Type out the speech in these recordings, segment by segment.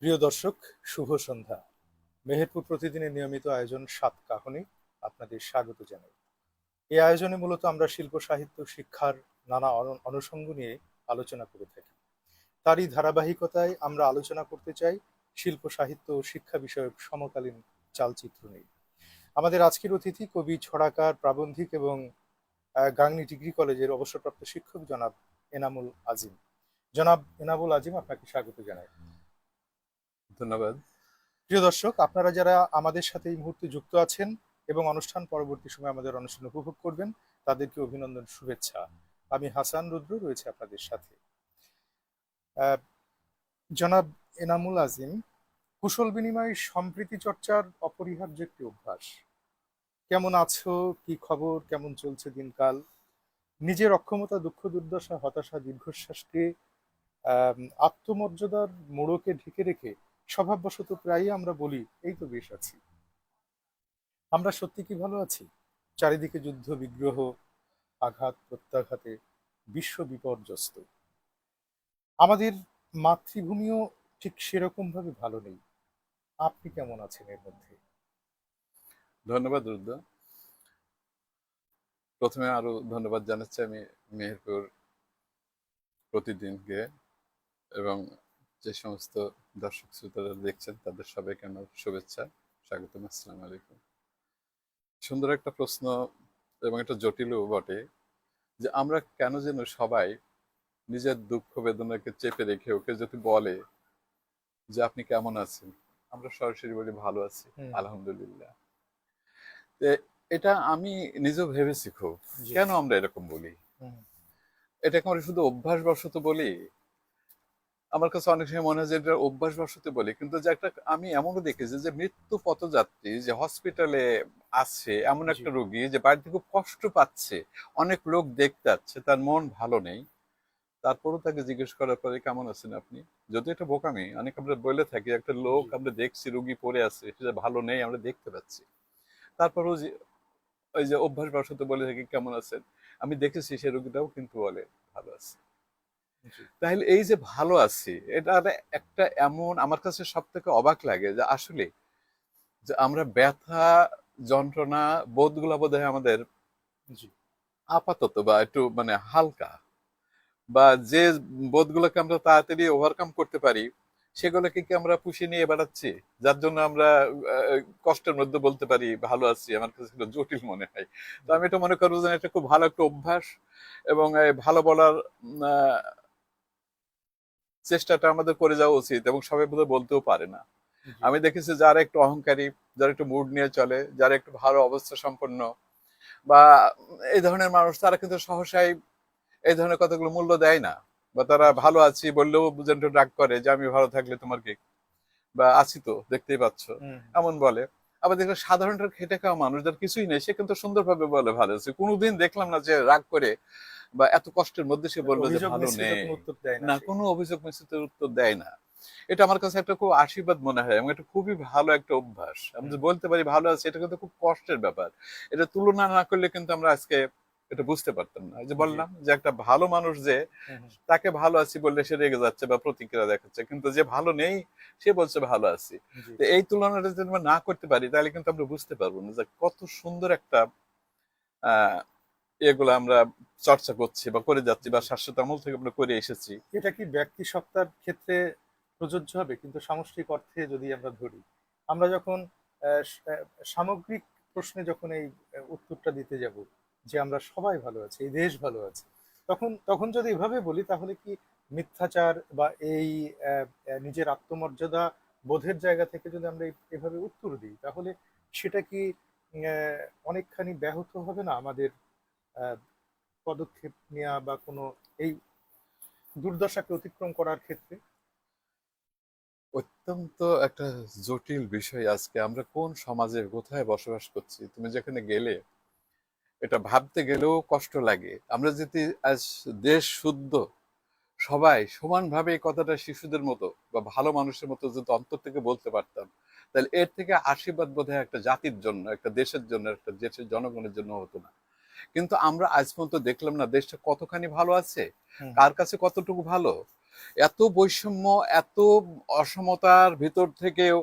প্রিয় দর্শক, শুভ সন্ধ্যা। মেহেরপুর প্রতিদিনের নিয়মিত আয়োজন সাত কাহনে আপনাদের স্বাগত জানাই। এই আয়োজনে মূলত আমরা শিল্প সাহিত্য শিক্ষার নানা অনুষঙ্গ নিয়ে আলোচনা করে থাকি। তারই ধারাবাহিকতায় আমরা আলোচনা করতে চাই শিল্প সাহিত্য ও শিক্ষা বিষয়ক সমকালীন চালচিত্র নিয়ে। আমাদের আজকের অতিথি কবি, ছড়াকার, প্রাবন্ধিক এবং গাংনী ডিগ্রি কলেজের অবসরপ্রাপ্ত শিক্ষক জনাব এনামুল আজিম। জনাব এনামুল আজিম, আপনাকে স্বাগত জানাই। ধন্যবাদ। প্রিয় দর্শক, আপনারা যারা আমাদের সাথে এই মুহূর্তে যুক্ত আছেন এবং অনুষ্ঠান পরবর্তী সময় আমাদের অনুষ্ঠান উপভোগ করবেন, তাদেরকে অভিনন্দন, শুভেচ্ছা। আমি হাসান রুদ্র রয়েছে আপনাদের সাথে। আহ, জনাব এনামুল আজিম, কুশল বিনিময় সম্প্রীতি চর্চার অপরিহার্য একটি অভ্যাস। কেমন আছো, কি খবর, কেমন চলছে দিনকাল? নিজের অক্ষমতা, দুঃখ, দুর্দশা, হতাশা, দীর্ঘশ্বাসকে আহ আত্মমর্যাদার মোড়কে ঢেকে রেখে স্বভাববশত প্রায়ই আমরা বলি, এই তো বেশ আছি। আমরা সত্যি কি ভালো আছি? চারিদিকে যুদ্ধ বিগ্রহ, আঘাত প্রত্যাঘাতে বিশ্ব বিপর্যস্ত। আমাদের মাতৃভূমিও ঠিক সেরকম ভাবে ভালো নেই। আপনি কেমন আছেন এর মধ্যে? ধন্যবাদ রুদ্র। প্রথমে আরো ধন্যবাদ জানাচ্ছি আমি মেহেরপুর প্রতিদিনকে এবং যে সমস্ত দর্শক শ্রোতারা দেখছেন তাদের সবাইকে আমার শুভেচ্ছা, স্বাগতম, আসসালামু আলাইকুম। সুন্দর একটা প্রশ্ন এবং একটা জটিলও বটে যে আমরা কেন যেন সবাই নিজের দুঃখ বেদনাকে চেপে রেখে ওকে যদি বলে যে আপনি কেমন আছেন, আমরা সরাসরি বলি ভালো আছি, হুম। আলহামদুলিল্লাহ। তো এটা আমি নিজেও ভেবেছি খুব, জি। কেন আমরা এরকম বলি। হুম। এটাকে আমরা শুধু অভ্যাসবশত বলি। আমার কাছে অনেক সময় মনে হয় যে এটা অভ্যাসবশত বলি, কিন্তু যে একটা আমি এমনও দেখেছি যে মৃত্যু পথযাত্রী যে হসপিটালে আছে, এমন জি। একটা রোগী যে বাড়িতে খুব কষ্ট পাচ্ছে, অনেক লোক দেখতে যাচ্ছে, তার মন ভালো নেই, তারপরও তাকে জিজ্ঞেস করার পরে কেমন আছেন আপনি, যদি এটা বোকামি, অনেক আমরা বলে থাকি একটা লোক জি। আমরা দেখছি রোগী পড়ে আছে, সে ভালো নেই, আমরা দেখতে পাচ্ছি, তারপরও ওই যে অভ্যাসবশত বলে থাকি কেমন আছেন। আমি দেখেছি সে রোগীটাও কিন্তু বলে ভালো আছে। জি। তাহলে এই যে ভালো আছি, এটা একটা এমন আমার কাছে সব থেকে অবাক লাগে যে আসলে যে আমরা ব্যথা, যন্ত্রণা, বোধগুলা বোধ হয় আমাদের জি। আপাতত বা একটু মানে হালকা, বা যে বোধগুলোকে আমরা তাড়াতাড়ি ওভারকাম করতে পারি, সেগুলোকে কি আমরা পুষিয়ে নিয়ে বেড়াচ্ছি, যার জন্য আমরা কষ্টের মধ্যে বলতে পারি ভালো আছি। আমার কাছে এটা জটিল মনে হয়। তো জি। আমি এটা মনে করবো যে এটা খুব ভালো একটা অভ্যাস, এবং এই ভালো বলার চেষ্টাটা আমাদের করে যাওয়া উচিত, এবং সবাই বোধহয় বলতেও পারে না। জি। আমি দেখেছি যারা একটু অহংকারী, যারা একটু মুড নিয়ে চলে, যারা একটু ভালো অবস্থা সম্পন্ন বা এই ধরনের মানুষ, তারা কিন্তু সহসাই এই ধরনের কথাগুলো মূল্য দেয় না, বা তারা জি। ভালো আছি বললেও যেন একটু রাগ করে যে আমি ভালো থাকলে তোমার কি, বা আছি তো দেখতেই পাচ্ছ, হুম। এমন বলে। আবার দেখলে সাধারণ খেটে খাওয়া মানুষ, যার কিছুই নেই, সে কিন্তু সুন্দরভাবে বলে ভালো আছে। কোনোদিন দেখলাম না যে রাগ করে বা এত কষ্টের মধ্যে সে বললো যে অভিযোগ ভালো মিশ্রিত নেই। কোনো উত্তর দেয় না না, সে। কোনো অভিযোগ মিশ্রিত উত্তর দেয় না। এটা আমার কাছে একটা খুব আশীর্বাদ মনে হয়, এবং এটা খুবই ভালো একটা অভ্যাস। আমি হুম। যে বলতে পারি ভালো আছে, এটা কিন্তু খুব কষ্টের ব্যাপার। এটা তুলনা না করলে কিন্তু আমরা আজকে এটা বুঝতে পারতাম না। এই যে জি। বললাম যে একটা ভালো মানুষ যে হুম। হুম। তাকে ভালো আছি বললে সে রেগে যাচ্ছে বা প্রতিক্রিয়া দেখাচ্ছে, কিন্তু যে ভালো নেই সে বলছে ভালো আছি। জি। তো এই তুলনাটা যদি আমরা না করতে পারি, তাহলে কিন্তু আমরা বুঝতে পারবো না যে কত সুন্দর একটা আহ এগুলো আমরা চর্চা করছি বা করে যাচ্ছি, বা জি। শাশ্বত আমল থেকে আমরা করে এসেছি। এটা কি ব্যক্তি সত্তার ক্ষেত্রে প্রযোজ্য হবে? কিন্তু সামষ্টিক অর্থে যদি আমরা ধরি, আমরা যখন সামগ্রিক প্রশ্নে যখন এই উত্তরটা দিতে যাব যে আমরা সবাই ভালো আছি, এই দেশ ভালো আছে, তখন তখন যদি এভাবে বলি, তাহলে কি মিথ্যাচার বা এই নিজের আত্মমর্যাদা বোধের জায়গা থেকে যদি আমরা এভাবে উত্তর দিই, তাহলে সেটা কি অনেকখানি ব্যাহত হবে না আমাদের আহ, পদক্ষেপ নেওয়া বা কোনো এই দুর্দশাকে অতিক্রম করার ক্ষেত্রে? অত্যন্ত একটা জটিল বিষয়। আজকে আমরা কোন সমাজে কোথায় বসবাস করছি, তুমি যেখানে গেলে এটা ভাবতে গেলেও কষ্ট লাগে। আমরা যদি আজ দেশ শুদ্ধ সবাই সমানভাবে এই কথাটা শিশুদের মতো বা ভালো মানুষের মতো যদি অন্তর থেকে বলতে পারতাম, তাহলে এর থেকে আশীর্বাদ বোধহয় একটা জাতির জন্য, একটা দেশের জন্য, একটা দেশের জনগণের জন্য হতো না। কিন্তু আমরা আজ পর্যন্ত দেখলাম না দেশটা কতখানি ভালো আছে, হুম। কার কাছে কতটুকু ভালো। এত বৈষম্য, এত অসমতার ভিতর থেকেও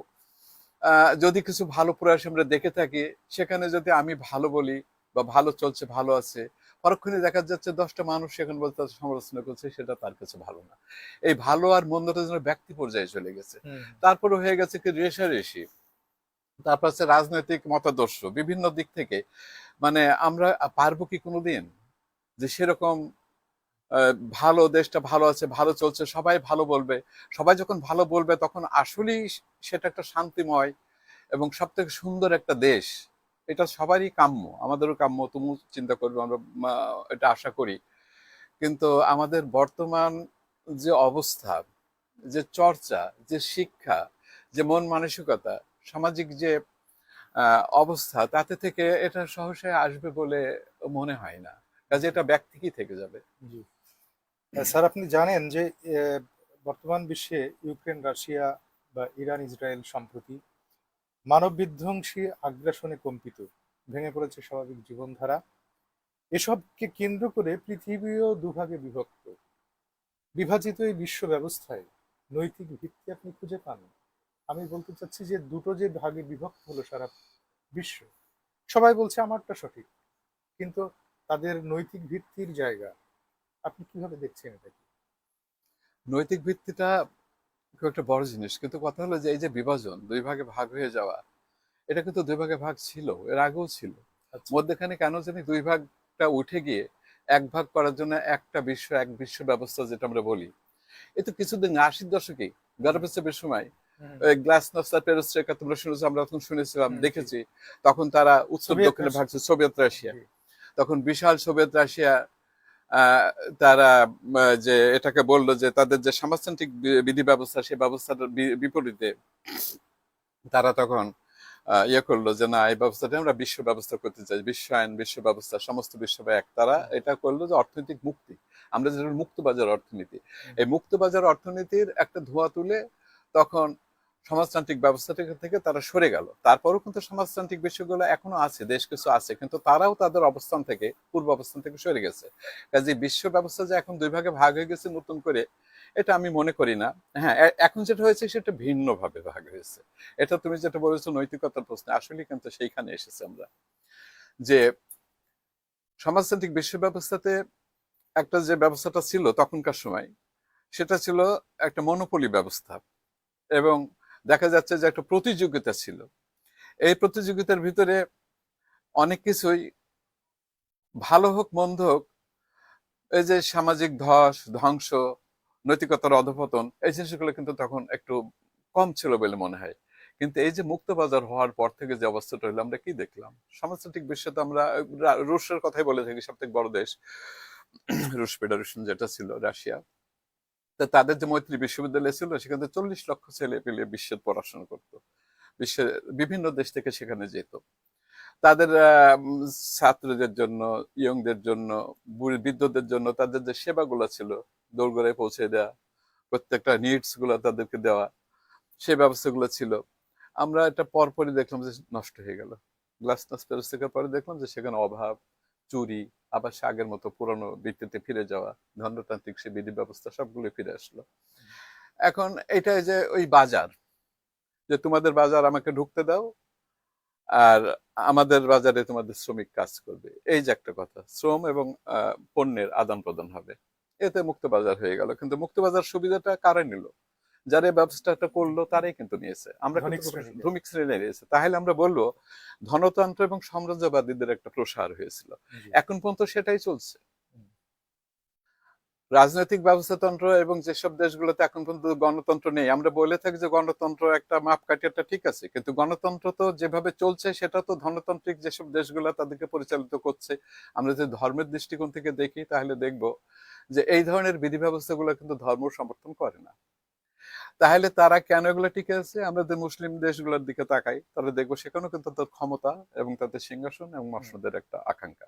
যদি কিছু ভালো প্রয়াস আমরা দেখে থাকি, সেখানে যদি আমি ভালো বলি বা ভালো চলছে, ভালো আছে, পরক্ষণে দেখা যাচ্ছে 10টা মানুষ সেখানে বলতে সমালোচনা করছে, সেটা তার কাছে ভালো না। এই ভালো আর মন্দটা যেন ব্যক্তি পর্যায়ে চলে গেছে। হুম। তারপরে হয়ে গেছে কি রেষারেষি, তারপর হচ্ছে রাজনৈতিক মতাদর্শ বিভিন্ন দিক থেকে। মানে আমরা পারবো কি কোনোদিন যে সেরকম ভালো, দেশটা ভালো আছে, ভালো চলছে, সবাই ভালো বলবে, সবাই যখন ভালো বলবে তখন আসলেই সেটা একটা শান্তিময় এবং সব থেকে সুন্দর একটা দেশ। এটা সবারই কাম্য, আমাদেরও কাম্য, তুমিও চিন্তা করবে, আমরা এটা আশা করি। কিন্তু আমাদের বর্তমান যে অবস্থা, যে চর্চা, যে শিক্ষা, যে মন মানসিকতা, সামাজিক যে অবস্থা, তাতে থেকে এটা সহসায় আসবে বলে মনে হয় না। কাজে এটা ব্যক্তিকই থেকে যাবে। জি। স্যার, আপনি জানেন যে বর্তমান বিশ্বে ইউক্রেন, রাশিয়া বা ইরান, ইসরায়েল সম্প্রতি মানব বিধ্বংসী আগ্রাসনে কম্পিত, ভেঙে পড়েছে স্বাভাবিক জীবনধারা। এসবকে কেন্দ্র করে পৃথিবীও দুভাগে বিভক্ত। বিভাজিত এই বিশ্ব ব্যবস্থায় নৈতিক ভিত্তি আপনি খুঁজে পান? আমি বলতে চাচ্ছি যে দুটো যে ভাগে বিভক্ত হলো সারা বিশ্ব, সবাই বলছে আমারটা সঠিক, কিন্তু তাদের নৈতিক ভিত্তির জায়গা আপনি কিভাবে দেখছেন এটাকে? নৈতিক ভিত্তিটা খুব একটা বড় জিনিস, কিন্তু কথা হলো যে এই যে বিভাজন, দুই ভাগে ভাগ হয়ে যাওয়া, এটা কিন্তু দুই ভাগে ভাগ ছিল, এর আগেও ছিল। আচ্ছা। মধ্যেখানে কেন জানি দুই ভাগটা উঠে গিয়ে এক ভাগ করার জন্য একটা বিশ্ব, এক বিশ্ব ব্যবস্থা যেটা আমরা বলি, এই তো কিছুদিন 80-র দশকে হুম, গর্ভের সময় হুম, গ্লাসnost আর পেরেস্ট্রয়কা তোমরা শুনেছো, আমরা তখন শুনেছিলাম, হুম, জি। দেখেছি। তখন তারা উত্তর সোভিয়েত দক্ষিণে রাশিয়া। ভাগছে, সোভিয়েত রাশিয়া, জি। তখন বিশাল সোভিয়েত রাশিয়া আহ, তারা যে এটাকে বললো যে তাদের যে সমাজতান্ত্রিক বিধি ব্যবস্থা, সেই ব্যবস্থার বিপরীতে তারা তখন ইয়ে করলো যে না, এই ব্যবস্থাটা আমরা বিশ্ব ব্যবস্থা করতে চাই, বিশ্ব আইন, বিশ্ব ব্যবস্থা, সমস্ত বিশ্ব এক। তারা হুম, এটা করলো যে অর্থনৈতিক মুক্তি, আমরা যেটা মুক্তবাজার অর্থনীতি, হুম, এই মুক্তবাজার অর্থনীতির একটা ধোঁয়া তুলে তখন সমাজতান্ত্রিক ব্যবস্থা থেকে তারা সরে গেল। তারপরেও কিন্তু সমাজতান্ত্রিক বিষয়গুলো এখনো আছে, বেশ কিছু আছে, কিন্তু তারাও তাদের অবস্থান থেকে, পূর্ব অবস্থান থেকে সরে গেছে। কাজে বিশ্ব ব্যবস্থা যে এখন দুই ভাগে ভাগ হয়ে গেছে নতুন করে, এটা আমি মনে করি না। হ্যাঁ, এখন যেটা হয়েছে সেটা ভিন্ন ভাবে ভাগ হয়েছে। এটা তুমি যেটা বলেছো নৈতিকতার প্রশ্নে, আসলে কিন্তু সেইখানে এসেছে আমরা, যে সমাজতান্ত্রিক বিশ্ব ব্যবস্থাতে একটা যে ব্যবস্থাটা ছিল তখনকার সময়, সেটা ছিল একটা মনোপলি ব্যবস্থা, এবং দেখা যাচ্ছে যে একটা প্রতিযোগিতা ছিল। এই প্রতিযোগিতার ভিতরে অনেক কিছুই, ভালো হোক মন্দ হোক, এই যে সামাজিক ধস, ধ্বংস, নৈতিকতার অধপতন, এই জিনিসগুলো কিন্তু তখন একটু কম ছিল বলে মনে হয়। কিন্তু এই যে মুক্তবাজার হওয়ার পর থেকে যে অবস্থাটা হলো, আমরা কি দেখলাম? সমাজতান্ত্রিক বিশ্বে তো আমরা রুশের কথাই বলে থাকি, সব থেকে বড় দেশ রুশ ফেডারেশন যেটা ছিল, রাশিয়া। তা তাদের যে মৈত্রী বিশ্ববিদ্যালয় ছিল, সেখানে 40 লক্ষ ছেলে পেলে বিশ্বের পড়াশোনা করতো, বিশ্বের বিভিন্ন দেশ থেকে সেখানে যেত। তাদের ছাত্রদের জন্য, ইয়ংদের জন্য, বৃদ্ধদের জন্য তাদের যে সেবাগুলো ছিল, দোরগোড়ায় পৌঁছে দেওয়া, প্রত্যেকটা নিডস গুলো তাদেরকে দেওয়া, সেই ব্যবস্থাগুলো ছিল। আমরা এটা পরপরই দেখলাম যে নষ্ট হয়ে গেল। গ্লাসnost পেরোসিকার পরে দেখলাম যে সেখানে অভাব, চুরি, আবার সে আগের মতো পুরনো বৃত্তিতে ফিরে যাওয়া, ধনতান্ত্রিক সে বিধি ব্যবস্থা সবগুলো ফিরে আসলো। এখন এটা যে ওই বাজার, যে তোমাদের বাজার আমাকে ঢুকতে দাও, আর আমাদের বাজারে তোমাদের শ্রমিক কাজ করবে, এই যে একটা কথা, শ্রম এবং পণ্যের আদান প্রদান হবে, এতে মুক্ত বাজার হয়ে গেল। কিন্তু মুক্ত বাজার সুবিধাটা কারা নিল? যারা এই ব্যবস্থাটা করলো তারাই কিন্তু নিয়েছে, আমরা কিন্তু ধনিক শ্রেণীদের। শ্রমিক শ্রেণী নিয়েছে। তাহলে আমরা বলবো ধনতন্ত্র এবং সাম্রাজ্যবাদীদের একটা প্রসার হয়েছিল। জি। এখন পর্যন্ত সেটাই চলছে। হুম, রাজনৈতিক ব্যবস্থাতন্ত্র এবং যেসব দেশগুলোতে এখন পর্যন্ত গণতন্ত্র নেই, আমরা বলে থাকি যে গণতন্ত্র একটা মাপকাঠিটা ঠিক আছে, কিন্তু গণতন্ত্র তো যেভাবে চলছে সেটা তো ধনতান্ত্রিক যেসব দেশগুলো তাদেরকে পরিচালিত করছে। আমরা যদি ধর্মের দৃষ্টিকোণ থেকে দেখি, তাহলে দেখব যে এই ধরনের বিধি ব্যবস্থাগুলো কিন্তু ধর্ম সমর্থন করে না। তাহলে তারা কেন এগুলো টিকে আছে? আমরা যে মুসলিম দেশগুলোর দিকে তাকাই, তাহলে দেখবো সেখানেও কিন্তু তাদের ক্ষমতা এবং তাদের সিংহাসন এবং হুম, মসনদের একটা আকাঙ্ক্ষা,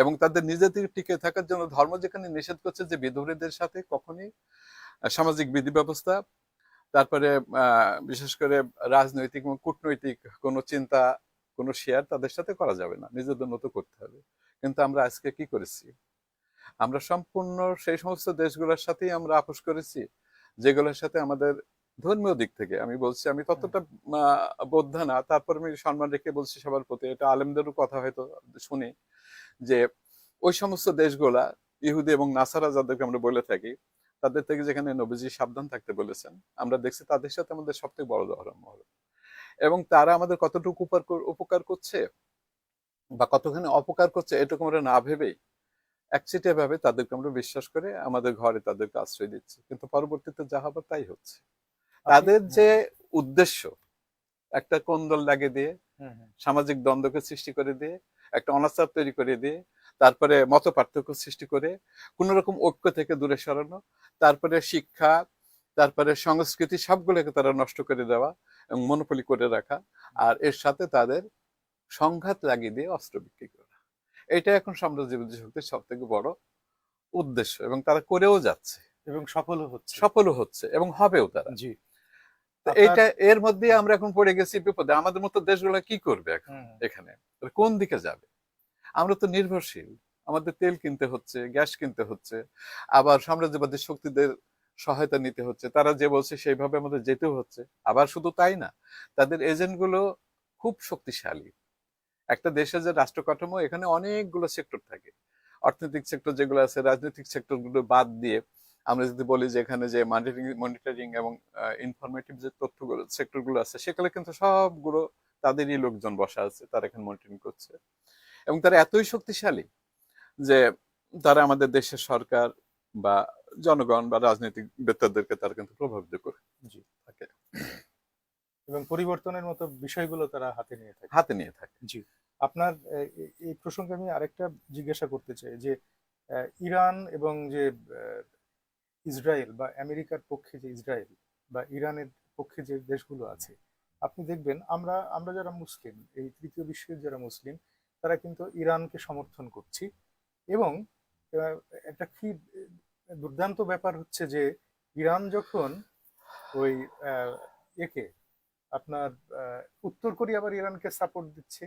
এবং তাদের নিজেদের টিকে থাকার জন্য ধর্ম যেখানে নিষেধ করছে যে বিধর্মীদের সাথে কখনই সামাজিক বিধি ব্যবস্থা, তারপরে বিশেষ করে রাজনৈতিক এবং কূটনৈতিক কোনো চিন্তা, কোনো শেয়ার তাদের সাথে করা যাবে না, নিজেদের মতো করতে হবে। কিন্তু আমরা আজকে কি করেছি? আমরা সম্পূর্ণ সেই সমস্ত দেশগুলোর সাথেই আমরা আপোষ করেছি, যেগুলোর সাথে আমাদের ধর্মীয় দিক থেকে আমি বলছি, আমি ততটা বোদ্ধা না, তারপর আমি সম্মান রেখে বলছি সবার প্রতি, এটা আলেমদেরও কথা হয়তো শুনি, যে ওই সমস্ত দেশগুলা ইহুদি এবং নাসারা যাদেরকে আমরা বলে থাকি, তাদের থেকে যেখানে নবীজি সাবধান থাকতে বলেছেন, আমরা দেখছি তাদের সাথে আমাদের সবথেকে বড় ধর্ম হলো। এবং তারা আমাদের কতটুকু উপকার করছে বা কতখানি অপকার করছে এটুকু আমরা না ভেবেই একচেটিয়া ভাবে তাদেরকে আমরা বিশ্বাস করে আমাদের ঘরে তাদেরকে আশ্রয় দিচ্ছি, কিন্তু পরবর্তীতে যা হবে তাই হচ্ছে। তাদের যে উদ্দেশ্য, একটা কোন্দল লাগিয়ে দিয়ে, সামাজিক দ্বন্দ্বকে সৃষ্টি করে দিয়ে, একটা অনাচার তৈরি করে দিয়ে, তারপরে মত পার্থক্য সৃষ্টি করে কোন রকম ঐক্য থেকে দূরে সরানো, তারপরে শিক্ষা, তারপরে সংস্কৃতি সবগুলোকে তারা নষ্ট করে দেওয়া এবং মনোপলি করে রাখা, আর এর সাথে তাদের সংঘাত লাগিয়ে দিয়ে অস্ত্র বিক্রি করা, এটা এখন সাম্রাজ্যবাদী শক্তির সব থেকে বড় উদ্দেশ্য, এবং তারা করেও যাচ্ছে এবং সফলও হচ্ছে এবং হবেও তারা। জি, এইটা এর মধ্যে আমরা এখন পড়ে গেছি বিপদে। আমাদের মতো দেশগুলো কি করবে এখন এখানে, কোন দিকে যাবে? আমরা তো নির্ভরশীল, আমাদের তেল কিনতে হচ্ছে, গ্যাস কিনতে হচ্ছে, আবার সাম্রাজ্যবাদী শক্তিদের সহায়তা নিতে হচ্ছে, তারা যে বলছে সেইভাবে আমাদের যেতেও হচ্ছে। আবার শুধু তাই না, তাদের এজেন্ট গুলো খুব শক্তিশালী। একটা দেশের যে রাষ্ট্র কাঠামো, এখানে অনেকগুলো সেক্টর থাকে, অর্থনৈতিক সেক্টর যেগুলো আছে, রাজনৈতিক সেক্টর গুলো বাদ দিয়ে আমরা যদি বলি যে এখানে যে মনিটরিং এবং ইনফরমেটিভ যে তথ্যগুলো সেক্টর গুলো আছে, সেগুলো কিন্তু সবগুলো তাদেরই লোকজন বসা আছে, তারা এখানে মনিটরিং করছে। এবং তারা এতই শক্তিশালী যে তারা আমাদের দেশের সরকার বা জনগণ বা রাজনৈতিক নেতাদেরকে তারা কিন্তু প্রভাবিত করে থাকে এবং পরিবর্তনের মতো বিষয়গুলো তারা হাতে নিয়ে থাকে। জি, আপনার এই প্রসঙ্গে আমি আরেকটা জিজ্ঞাসা করতে চাই যে ইরান এবং যে ইসরায়েল বা আমেরিকার পক্ষে যে ইসরায়েল বা ইরানের পক্ষে যে দেশগুলো আছে, আপনি দেখবেন আমরা আমরা যারা মুসলিম, এই তৃতীয় বিশ্বের যারা মুসলিম, তারা কিন্তু ইরানকে সমর্থন করছি। এবং একটা কি দুর্দান্ত ব্যাপার হচ্ছে যে ইরান যখন ওই একে আপনার উত্তর কোরিয়া আবার ইরানকে সাপোর্ট দিচ্ছে,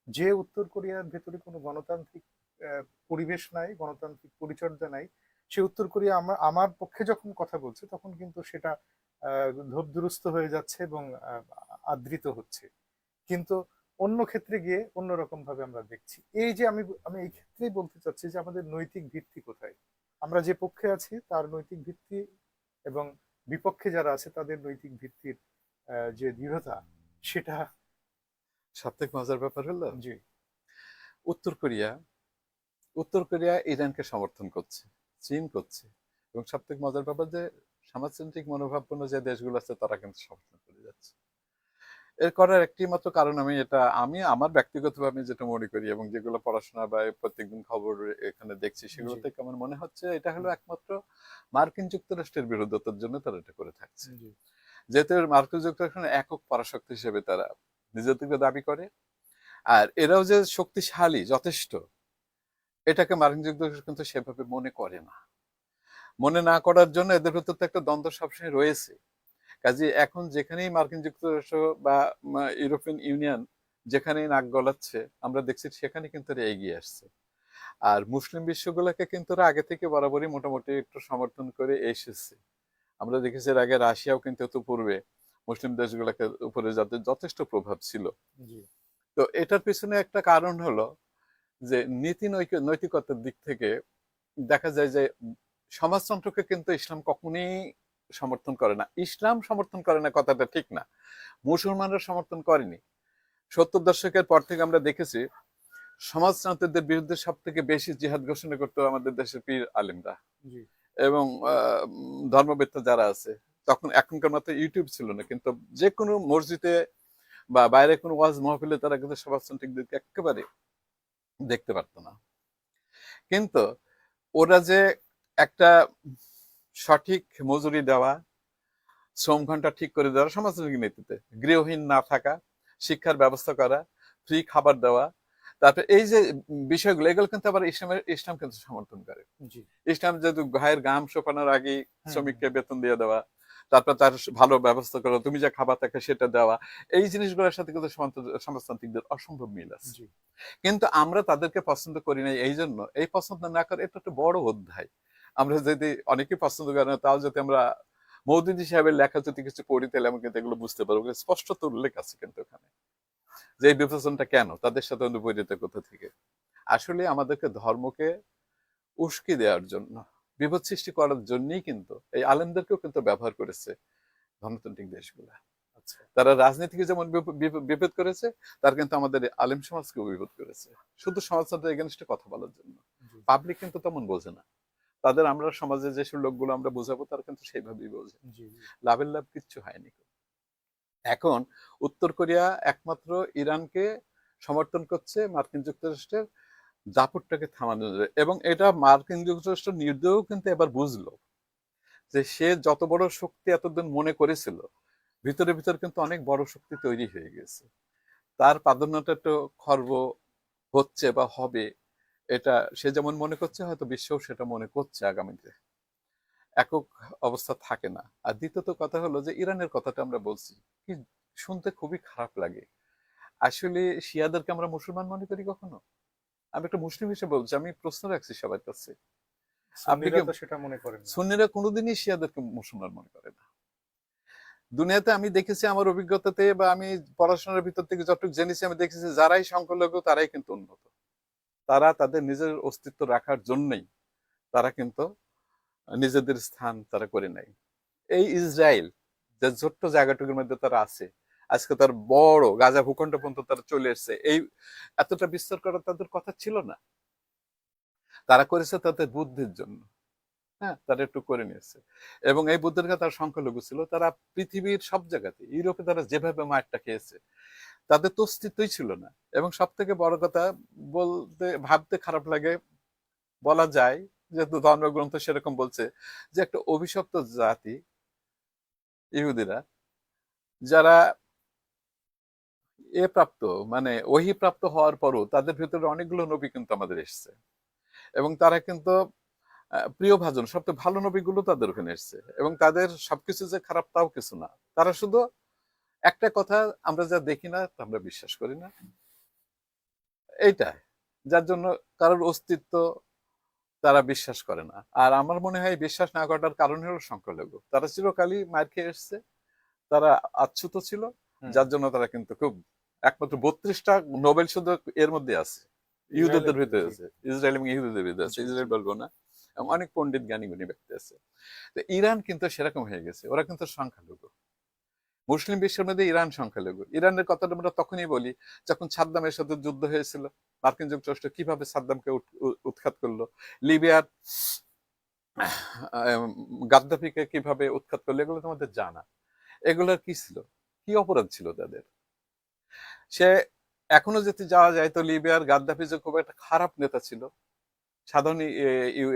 যে উত্তর কোরিয়ার ভেতরে কোনো গণতান্ত্রিক পরিবেশ নাই, গণতান্ত্রিক পরিচর্যা নাই, সে উত্তর কোরিয়া আমার পক্ষে যখন কথা বলছে তখন কিন্তু সেটা ধূপধুরস্ত হয়ে যাচ্ছে এবং আদৃত হচ্ছে। কিন্তু অন্য ক্ষেত্রে গিয়ে অন্যরকম ভাবে আমরা দেখছি। এই যে আমি আমি এই ক্ষেত্রেই বলতে চাচ্ছি যে আমাদের নৈতিক ভিত্তি কোথায়, আমরা যে পক্ষে আছি তার নৈতিক ভিত্তি এবং বিপক্ষে যারা আছে তাদের নৈতিক ভিত্তির যে দৃঢ়তা, সেটা সবথেকে মজার ব্যাপার হলো, জি, উত্তর কোরিয়া ইরানকে সমর্থন করছে, চীন করছে, এবং সবথেকে মজার ব্যাপার যে সমাজতান্ত্রিক মনোভাবপূর্ণ যে দেশগুলো আছে তারা কিন্তু সমর্থন করে যাচ্ছে। এর করার একটি মাত্র কারণ, আমি আমার ব্যক্তিগতভাবে যেটা মনে করি এবং যেগুলো পড়াশোনা বা প্রত্যেকদিন খবর এখানে দেখছি, সেগুলো থেকে আমার মনে হচ্ছে এটা হলো একমাত্র মার্কিন যুক্তরাষ্ট্রের বিরোধিতার জন্য তারা এটা করে থাকছে। যেহেতু মার্কিন যুক্তরাষ্ট্র একক পরাশক্তি হিসেবে তারা নিজেদেরকে দাবি করে, আর এরাও যে শক্তিশালী যথেষ্ট, এটাকে মার্কিন যুক্তরাষ্ট্র কিন্তু সেভাবে মনে করে না। মনে না করার জন্য এদের ভেতর তো একটা দ্বন্দ্ব সবসময় রয়েছে। কাজে এখন যেখানেই মার্কিন যুক্তরাষ্ট্র বা ইউরোপিয়ান ইউনিয়ন যেখানেই নাক গলাচ্ছে, আমরা দেখছি সেখানে কিন্তু এরা এগিয়ে আসছে। আর মুসলিম বিশ্বগুলোকে কিন্তু এরা আগে থেকে বরাবরই মোটামুটি একটু সমর্থন করে এসেছে। আমরা দেখেছি এর আগে রাশিয়াও কিন্তু এত পূর্বে মুসলিম দেশগুলোকে উপরে যাদের যথেষ্ট প্রভাব ছিল। তো এটার পিছনে একটা কারণ হলো যে নৈতিকতার দিক থেকে দেখা যায় যে সমাজতন্ত্রকে কিন্তু ইসলাম কখনোই সমর্থন করে না। ইসলাম সমর্থন করে না কথাটা ঠিক না, মুসলমানরা সমর্থন করেনি। 70 দশকের পর থেকে আমরা দেখেছি সমাজতন্ত্রদের বিরুদ্ধে সব থেকে বেশি জিহাদ ঘোষণা করতো আমাদের দেশের পীর আলিমরা এবং ধর্মবেত্তা যারা আছে। তখন এখনকার মতো ইউটিউব ছিল না, কিন্তু যে কোনো মসজিদে বা বাইরে কোনো ওয়াজ মাহফিলে তারা কিন্তু সমাজতান্ত্রিকদেরকে একেবারে দেখতে পারতো না। কিন্তু ওরা যে একটা সঠিক মজুরি দেওয়া, শ্রম ঘন্টা ঠিক করে দেওয়া, সমাজতান্ত্রিক নীতিতে গৃহহীন না থাকা, শিক্ষার ব্যবস্থা করা, ফ্রি খাবার দেওয়া, তারপরে এই যে বিষয়গুলো, এগুলো কিন্তু আবার ইসলাম কিন্তু সমর্থন করে। ইসলাম যেহেতু ভাইয়ের গাম শোকানোর আগে শ্রমিককে বেতন দিয়ে দেওয়া, তারপর তার ভালো ব্যবস্থা করো, তুমি যে খাবার থাকে সেটা দেওয়া, এই জিনিসগুলোর সাথে কিন্তু সমাজতান্ত্রিকদের অসম্ভব মিল আছে। কিন্তু আমরা তাদেরকে পছন্দ করি না, এই জন্য এই পছন্দ না করে এটা একটা বড় অধ্যায়। আমরা যদি অনেকেই পছন্দ করি না, তাও যদি আমরা মওদুদী সাহেবের লেখা যদি কিছু পড়ি তাহলে আমি কিন্তু এগুলো বুঝতে পারবো, স্পষ্ট তো উল্লেখ আছে কিন্তু ওখানে যে এই বিভাজনটা কেন, তাদের সাথে বৈরিতা কোথা থেকে। আসলে আমাদেরকে ধর্মকে উস্কে দেওয়ার জন্য, বিপদ সৃষ্টি করার জন্যই কিন্তু এই আলেমদেরকেও কিন্তু ব্যবহার করেছে ধর্মতান্ত্রিক দেশগুলা। আচ্ছা। তারা রাজনীতিকে যেমন বিভেদ করেছে, তার কিন্তু আমাদের আলেম সমাজকেও বিভেদ করেছে, শুধু সমাজতন্ত্রের এগেনস্টে কথা বলার জন্য। জি পাবলিক কিন্তু তেমন বোঝে না, তাদের আমরা সমাজে যেসব লোকগুলো আমরা বোঝাবো তারা কিন্তু সেইভাবেই বোঝে। জি জি। লাভের লাভ কিচ্ছু হয়নি। এখন উত্তর কোরিয়া একমাত্র ইরানকে সমর্থন করছে মার্কিন যুক্তরাষ্ট্রের দাপটটাকে থামানোর জন্য। এবং এটা মার্কিন যুক্তরাষ্ট্র নির্দয়ও কিন্তু এবার বুঝলো যে সে যত বড় শক্তি এতদিন মনে করেছিল, ভিতরে ভিতরে কিন্তু অনেক বড় শক্তি তৈরি হয়ে গেছে। তার প্রাধান্যটা একটু খর্ব হচ্ছে বা হবে, এটা সে যেমন মনে করছে, হয়তো বিশ্বও সেটা মনে করছে আগামীতে। একক অবস্থা থাকে না। আর দ্বিতীয়ত কথা হলো যে ইরানের কথাটা আমরা বলছি, কি শুনতে খুবই খারাপ লাগে। আসলে শিয়াদেরকে আমরা মুসলমান মনে করি কখনো? আমি একটা মুসলিম হিসেবে বলছি, আমি প্রশ্ন রাখছি সবার কাছে, আপনি সুন্নিরা কি? তো সেটা মনে করেন না। সুন্নিরা কোনোদিনই শিয়াদেরকে মুসলমান মনে করে না। দুনিয়াতে আমি দেখেছি আমার অভিজ্ঞতাতে, বা আমি পড়াশোনার ভিতর থেকে যতটুকু জেনেছি, আমি দেখেছি যারাই সংখ্যালঘু তারাই কিন্তু উন্নত। তারা তাদের নিজের অস্তিত্ব রাখার জন্যই তারা কিন্তু নিজেদের স্থান তারা করে নেয়। এই ইসরায়েল যে ছোট্ট জায়গাটুকুর মধ্যে তারা আছে, আজকে তার বড় গাজা ভূখণ্ড পর্যন্ত তারা চলে এসছে, এই এতটা বিস্তার করা তাদের কথা ছিল না। তারা করেছে তাদের বুদ্ধির জন্য। হ্যাঁ, তারা একটু করে নিয়েছে। এবং এই বুদ্ধের তারা সংখ্যালঘু ছিল, তারা পৃথিবীর সব জায়গাতে, ইউরোপে তারা যেভাবে মারটা খেয়েছে, তাদের তো অস্তিত্বই ছিল না। এবং সব থেকে বড় কথা, বলতে ভাবতে খারাপ লাগে, বলা যায় যেহেতু ধর্মগ্রন্থ সেরকম বলছে, যে একটা অভিশপ্ত জাতি ইহুদিরা, যারা প্রাপ্ত, মানে ওহী প্রাপ্ত হওয়ার পরও তাদের ভিতরে অনেকগুলো নবী কিন্তু আমাদের এসছে, এবং তারা কিন্তু প্রিয় ভাজন, সবচেয়ে ভালো নবীগুলো তাদের ওখানে এসছে, এবং তাদের সবকিছু যে খারাপ তাও কিছু না। তারা শুধু একটা কথা, আমরা যা দেখি না তা আমরা বিশ্বাস করি না, এইটাই যার জন্য কারোর অস্তিত্ব তারা বিশ্বাস করে না। আর আমার মনে হয় বিশ্বাস না করার কারণ হলো সংখ্যালঘু, তারা চিরকালই মার খেয়ে এসছে, তারা আচ্ছুত ছিল, হুম। যার জন্য তারা কিন্তু খুব, একমাত্র 32টা নোবেল শুধু এর মধ্যে আছে, ইহুদিদের ইসরায়েলের ভিতরে জি আছে, ইসরায়েল এবং ইহুদিদের ভিতরে আছে, জি জি। ইসরায়েল বলবো না, এবং জি অনেক পণ্ডিত জ্ঞানী গুণী ব্যক্তি আছে। তো ইরান কিন্তু সেরকম হয়ে গেছে, ওরা কিন্তু সংখ্যালঘু। মুসলিম বিশ্বের মধ্যে ইরান সংখ্যালঘু। ইরানের কথাটা আমরা তখনই বলি যখন সাদ্দামের সাথে যুদ্ধ হয়েছিল, মার্কিন যুক্তরাষ্ট্র কিভাবে সাদ্দামকে উৎখাত করলো, লিবিয়ার গাদ্দাফিকে কিভাবে উৎখাত করলো, এগুলো তোমাদের জানা। এগুলোর কি ছিল, কি অপরাধ ছিল তাদের? সে এখনো যদি যাওয়া যায় তো লিবিয়ার গাদ্দাফি যে খুব একটা খারাপ নেতা ছিল সাধারণ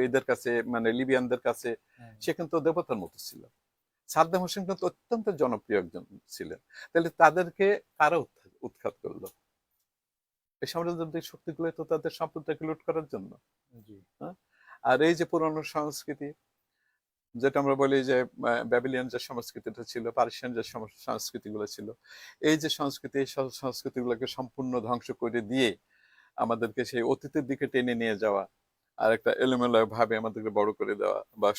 এদের কাছে, মানে লিবিয়ানদের কাছে, হুম। সে কিন্তু দেবতার মতো ছিল। সাদ্দাম হোসেন কিন্তু অত্যন্ত জনপ্রিয় একজন ছিলেন। তাহলে তাদেরকে কারা উৎখাত করলো? এই সাম্রাজ্যবাদী শক্তিগুলো তো তাদের সম্পদটাকে লুট করার জন্য। জি হ্যাঁ? আর এই যে পুরনো সংস্কৃতি, যেটা আমরা বলি যে ব্যাবিলিয়ান যে সংস্কৃতিটা ছিল, পার্সিয়ান যে সংস্কৃতিগুলো ছিল, এই যে সংস্কৃতি, এই সংস্কৃতিগুলোকে সম্পূর্ণ ধ্বংস করে দিয়ে আমাদেরকে সেই অতীতের দিকে টেনে নিয়ে যাওয়া, আর একটা এলোমেলো ভাবে আমাদেরকে বড় করে দেওয়া বা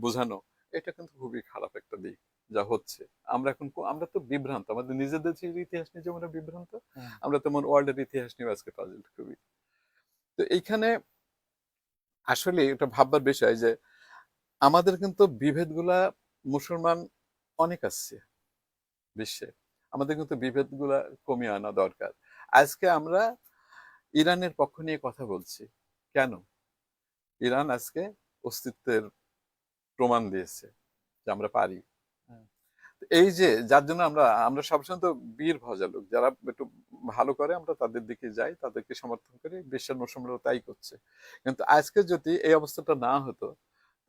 বোঝানো, এটা কিন্তু খুবই খারাপ একটা দিক যা হচ্ছে। আমরা এখন আমরা তো বিভ্রান্ত, আমাদের নিজেদের যে ইতিহাস নিয়ে যেমন বিভ্রান্ত, হুম। আমরা তেমন ওয়ার্ল্ডের ইতিহাস নিয়ে আজকে পাজল খুবই। তো এইখানে আসলে এটা ভাববার বিষয় যে আমাদের কিন্তু বিভেদগুলা, মুসলমান অনেক আছে বিশ্বে, আমাদের কিন্তু বিভেদগুলা কমিয়ে আনা দরকার। আজকে আমরা ইরানের পক্ষ নিয়ে কথা বলছি কেন? ইরান আজকে অস্তিত্বের প্রমাণ দিয়েছে যে আমরা পারি। হুম। এই যে যার জন্য আমরা আমরা সবসময় তো বীর ভজা লোক, যারা একটু ভালো করে আমরা তাদের দিকে যাই, তাদেরকে সমর্থন করি, বিশ্বের মুসলমানরা তাই করছে। কিন্তু আজকে যদি এই অবস্থাটা না হতো,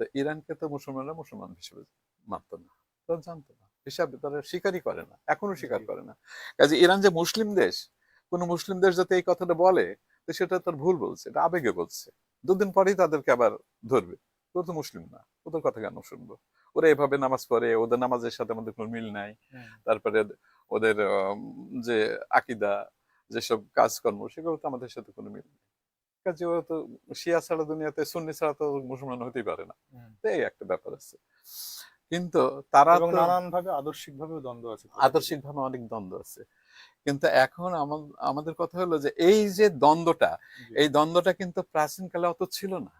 তো ইরানকে তো মুসলমানরা মুসলমান হিসেবে মানত না, তারা জানতো না, হিসাবে তারা স্বীকারই করে না, এখনো স্বীকার জি করে না। কাজে ইরান যে মুসলিম দেশ, কোন মুসলিম দেশ যাতে এই কথাটা বলে, তো সেটা তার ভুল বলছে, এটা আবেগে বলছে। দুদিন পরেই তাদেরকে আবার ধরবে, ও তো মুসলিম না, ওদের কথা কেন শুনবো? ওরা এভাবে নামাজ পড়ে, ওদের নামাজের সাথে আমাদের কোনো মিল নাই। হুম। তারপরে ওদের যে আকিদা, যেসব কাজকর্ম, সেগুলো তো আমাদের সাথে কোনো মিল নেই। কাজে ওরা তো শিয়া ছাড়া দুনিয়াতে, সুন্নি ছাড়া তো মুসলমান হতেই পারে না। হুম। তো এই একটা ব্যাপার আছে। কিন্তু তারা এবং তো নানান ভাবে আদর্শিক ভাবেও দ্বন্দ্ব আছে। আদর্শিক ভাবে অনেক দ্বন্দ্ব আছে, কিন্তু এখন আমাদের কথা হলো যে এই যে দ্বন্দ্বটা, জি। এই দ্বন্দ্বটা কিন্তু প্রাচীনকালে অত ছিল না।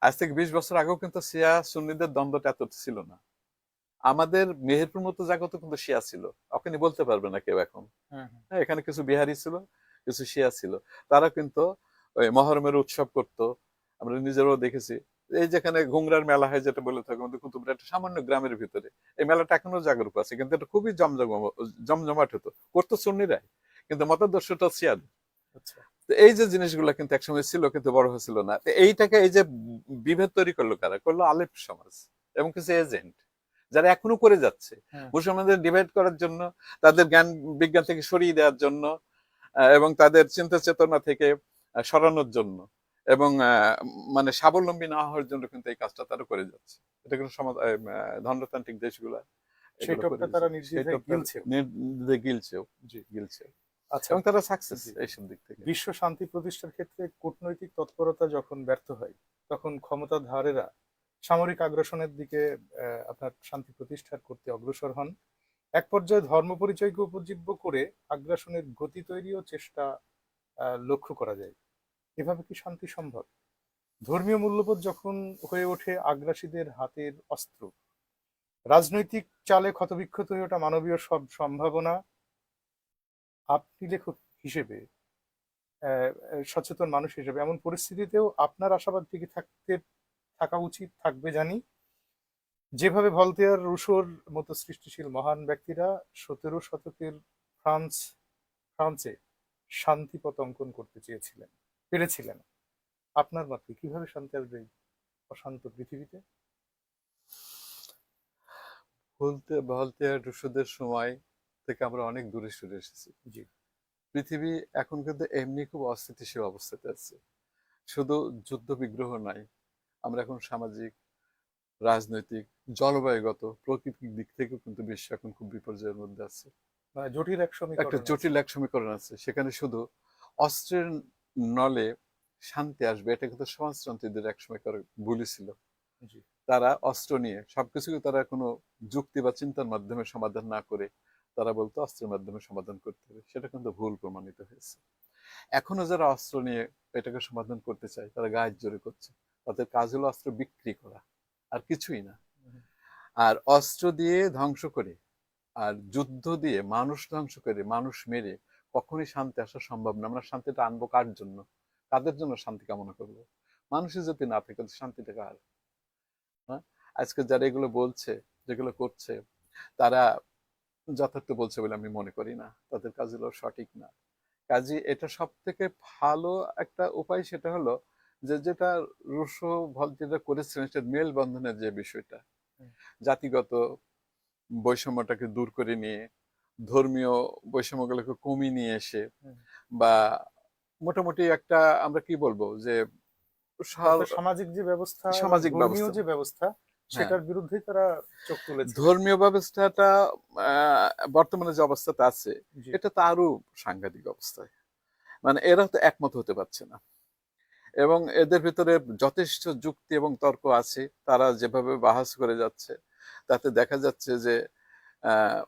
আজ থেকে 20 বছর আগেও কিন্তু শিয়া সুন্নিদের দ্বন্দ্বটা এত ছিল না। আমাদের মেহেরপুর মতো জায়গা তো কিন্তু শিয়া ছিল, আপনি বলতে পারবে না কেউ এখন। হ্যাঁ, হ্যাঁ। হ্যাঁ, এখানে কিছু বিহারি ছিল, কিছু শিয়া ছিল। তারা কিন্তু ওই মহরমের উৎসব করত, আমরা নিজেরাও দেখেছি। এই যেখানে ঘুংরার মেলা হয় যেটা বলে থাকি আমাদের কুতুবরা, একটা সামান্য গ্রামের ভিতরে এই মেলাটা এখনো জাগরুক আছে, কিন্তু এটা খুবই জমজমাট হতো, করতো সুন্নিরাই, কিন্তু মতাদর্শটা শিয়া। আচ্ছা। তো এই যে জিনিসগুলো কিন্তু একসময় ছিল, কিন্তু বড় হয়েছিল না। তো এইটাকে এই যে বিভেদ তৈরি করলো কারা করলো? আলেপ সমাজ এবং কিছু এজেন্ট, যারা এখনো করে যাচ্ছে হ্যাঁ। মুসলমানদের ডিভাইড করার জন্য, তাদের জ্ঞান বিজ্ঞান থেকে সরিয়ে দেওয়ার জন্য, এবং তাদের চিন্তা চেতনা থেকে সরানোর জন্য, এবং মানে স্বাবলম্বী না হওয়ার জন্য কিন্তু এই কাজটা তারা করে যাচ্ছে। এটা কিন্তু সমাজ ধনতান্ত্রিক দেশগুলা সেই এগুলো করে টোপটা তারা যাচ্ছে, সেই নির্দ্বিধায় টোপটা গিলছে। গিলছেও, জি। গিলছে, আচ্ছা। এবং তারা সাকসেস জি। এইসব দিক থেকে। বিশ্ব শান্তি প্রতিষ্ঠার ক্ষেত্রে কূটনৈতিক তৎপরতা যখন ব্যর্থ হয়, তখন ক্ষমতাধারেরা সামরিক আগ্রাসনের দিকে আপনার শান্তি প্রতিষ্ঠা করতে অগ্রসর হন। এক পর্যায়ে ধর্ম পরিচয়কে উপজীব্য করে আগ্রাসনের গতি তৈরি ও চেষ্টা লক্ষ্য করা যায়। এভাবে কি শান্তি সম্ভব? ধর্মীয় মূল্যবোধ যখন হয়ে ওঠে আগ্রাসীদের হাতের অস্ত্র, রাজনৈতিক চালে ক্ষতবিক্ষত হয়ে ওঠা মানবীয় সব সম্ভাবনা, আপনি লেখক হিসেবে, সচেতন মানুষ হিসেবে এমন পরিস্থিতিতেও আপনার আশাবাদ থেকে থাকা উচিত থাকবে জানি। যেভাবে ভলতেয়ার, রুশোর মতো সৃষ্টিশীল মহান ব্যক্তিরা 17 শতকের ফ্রান্স ফ্রান্সে শান্তিপথ অঙ্কন করতে পেরেছিলেন, আপনার মতে কিভাবে শান্তি আসবে এই অশান্ত পৃথিবীতে? বলতে বলতে রুশোদের সময় থেকে আমরা অনেক দূরে সরে এসেছি। জি। পৃথিবী এখন কিন্তু এমনি খুব অস্থিতিশীল অবস্থাতে আছে। শুধু যুদ্ধ বিগ্রহ নাই, আমরা এখন সামাজিক, রাজনৈতিক, জলবায়ুগত, প্রকৃতিক দিক থেকেও কিন্তু বিশ্ব এখন খুব বিপর্যয়ের মধ্যে আছে। মানে জটিল এক একটা সমীকরণ আছে। জটিল এক সমীকরণ আছে, সেখানে শুধু অস্ত্রের নলে শান্তি আসবে এটা কিন্তু সমাজতন্ত্রীদের এক সময়কার ভুলই ছিল। জি। তারা অস্ত্র নিয়ে সবকিছুকে তারা কোনো যুক্তি বা চিন্তার মাধ্যমে সমাধান না করে তারা বলতো অস্ত্রের মাধ্যমে সমাধান করতে হবে, সেটা কিন্তু ভুল প্রমাণিত হয়েছে। এখনো যারা অস্ত্র নিয়ে এটাকে সমাধান করতে চায় তারা গায়ের জোরে করছে। তাদের কাজ হলো অস্ত্র বিক্রি করা, আর কিছুই না। হুম। আর অস্ত্র দিয়ে ধ্বংস করে, আর যুদ্ধ দিয়ে মানুষ ধ্বংস করে, মানুষ মেরে কখনোই শান্তি আসা সম্ভব না। আমরা শান্তিটা আনবো কার জন্য? কাদের জন্য শান্তি কামনা করবো? মানুষের যদি না থাকে তো শান্তিটা কার? হ্যাঁ, আজকে যারা এগুলো বলছে, যেগুলো করছে, তারা যথার্থ বলছে বলে আমি মনে করি না। তাদের কাজগুলো সঠিক না। কাজে এটা সব থেকে ভালো একটা উপায়, সেটা হলো যে যেটা রুশো ভলতেরা করেছিলেন, সেটা মেলবন্ধনের যে বিষয়টা, হুম। জাতিগত বৈষম্যটাকে দূর করে নিয়ে, ধর্মীয় বৈষম্যগুলোকে কমিয়ে নিয়ে এসে, হুম। বা মোটামুটি একটা, আমরা কি বলবো যে অর্থাৎ সামাজিক যে ব্যবস্থা এবং সামাজিক ধর্মীয় ব্যবস্থা, যে ব্যবস্থা, হ্যাঁ, সেটার বিরুদ্ধে তারা চোখ তুলেছিলেন। ধর্মীয় ব্যবস্থাটা বর্তমানে যে অবস্থাতে আছে, জি। এটা তো আরো সাংঘাতিক অবস্থায়। মানে এরা তো একমত হতে পারছে না, এবং এদের ভিতরে যথেষ্ট যুক্তি এবং তর্ক আছে। তারা যেভাবে বাহাস করে যাচ্ছে, তাতে দেখা যাচ্ছে যে আহ,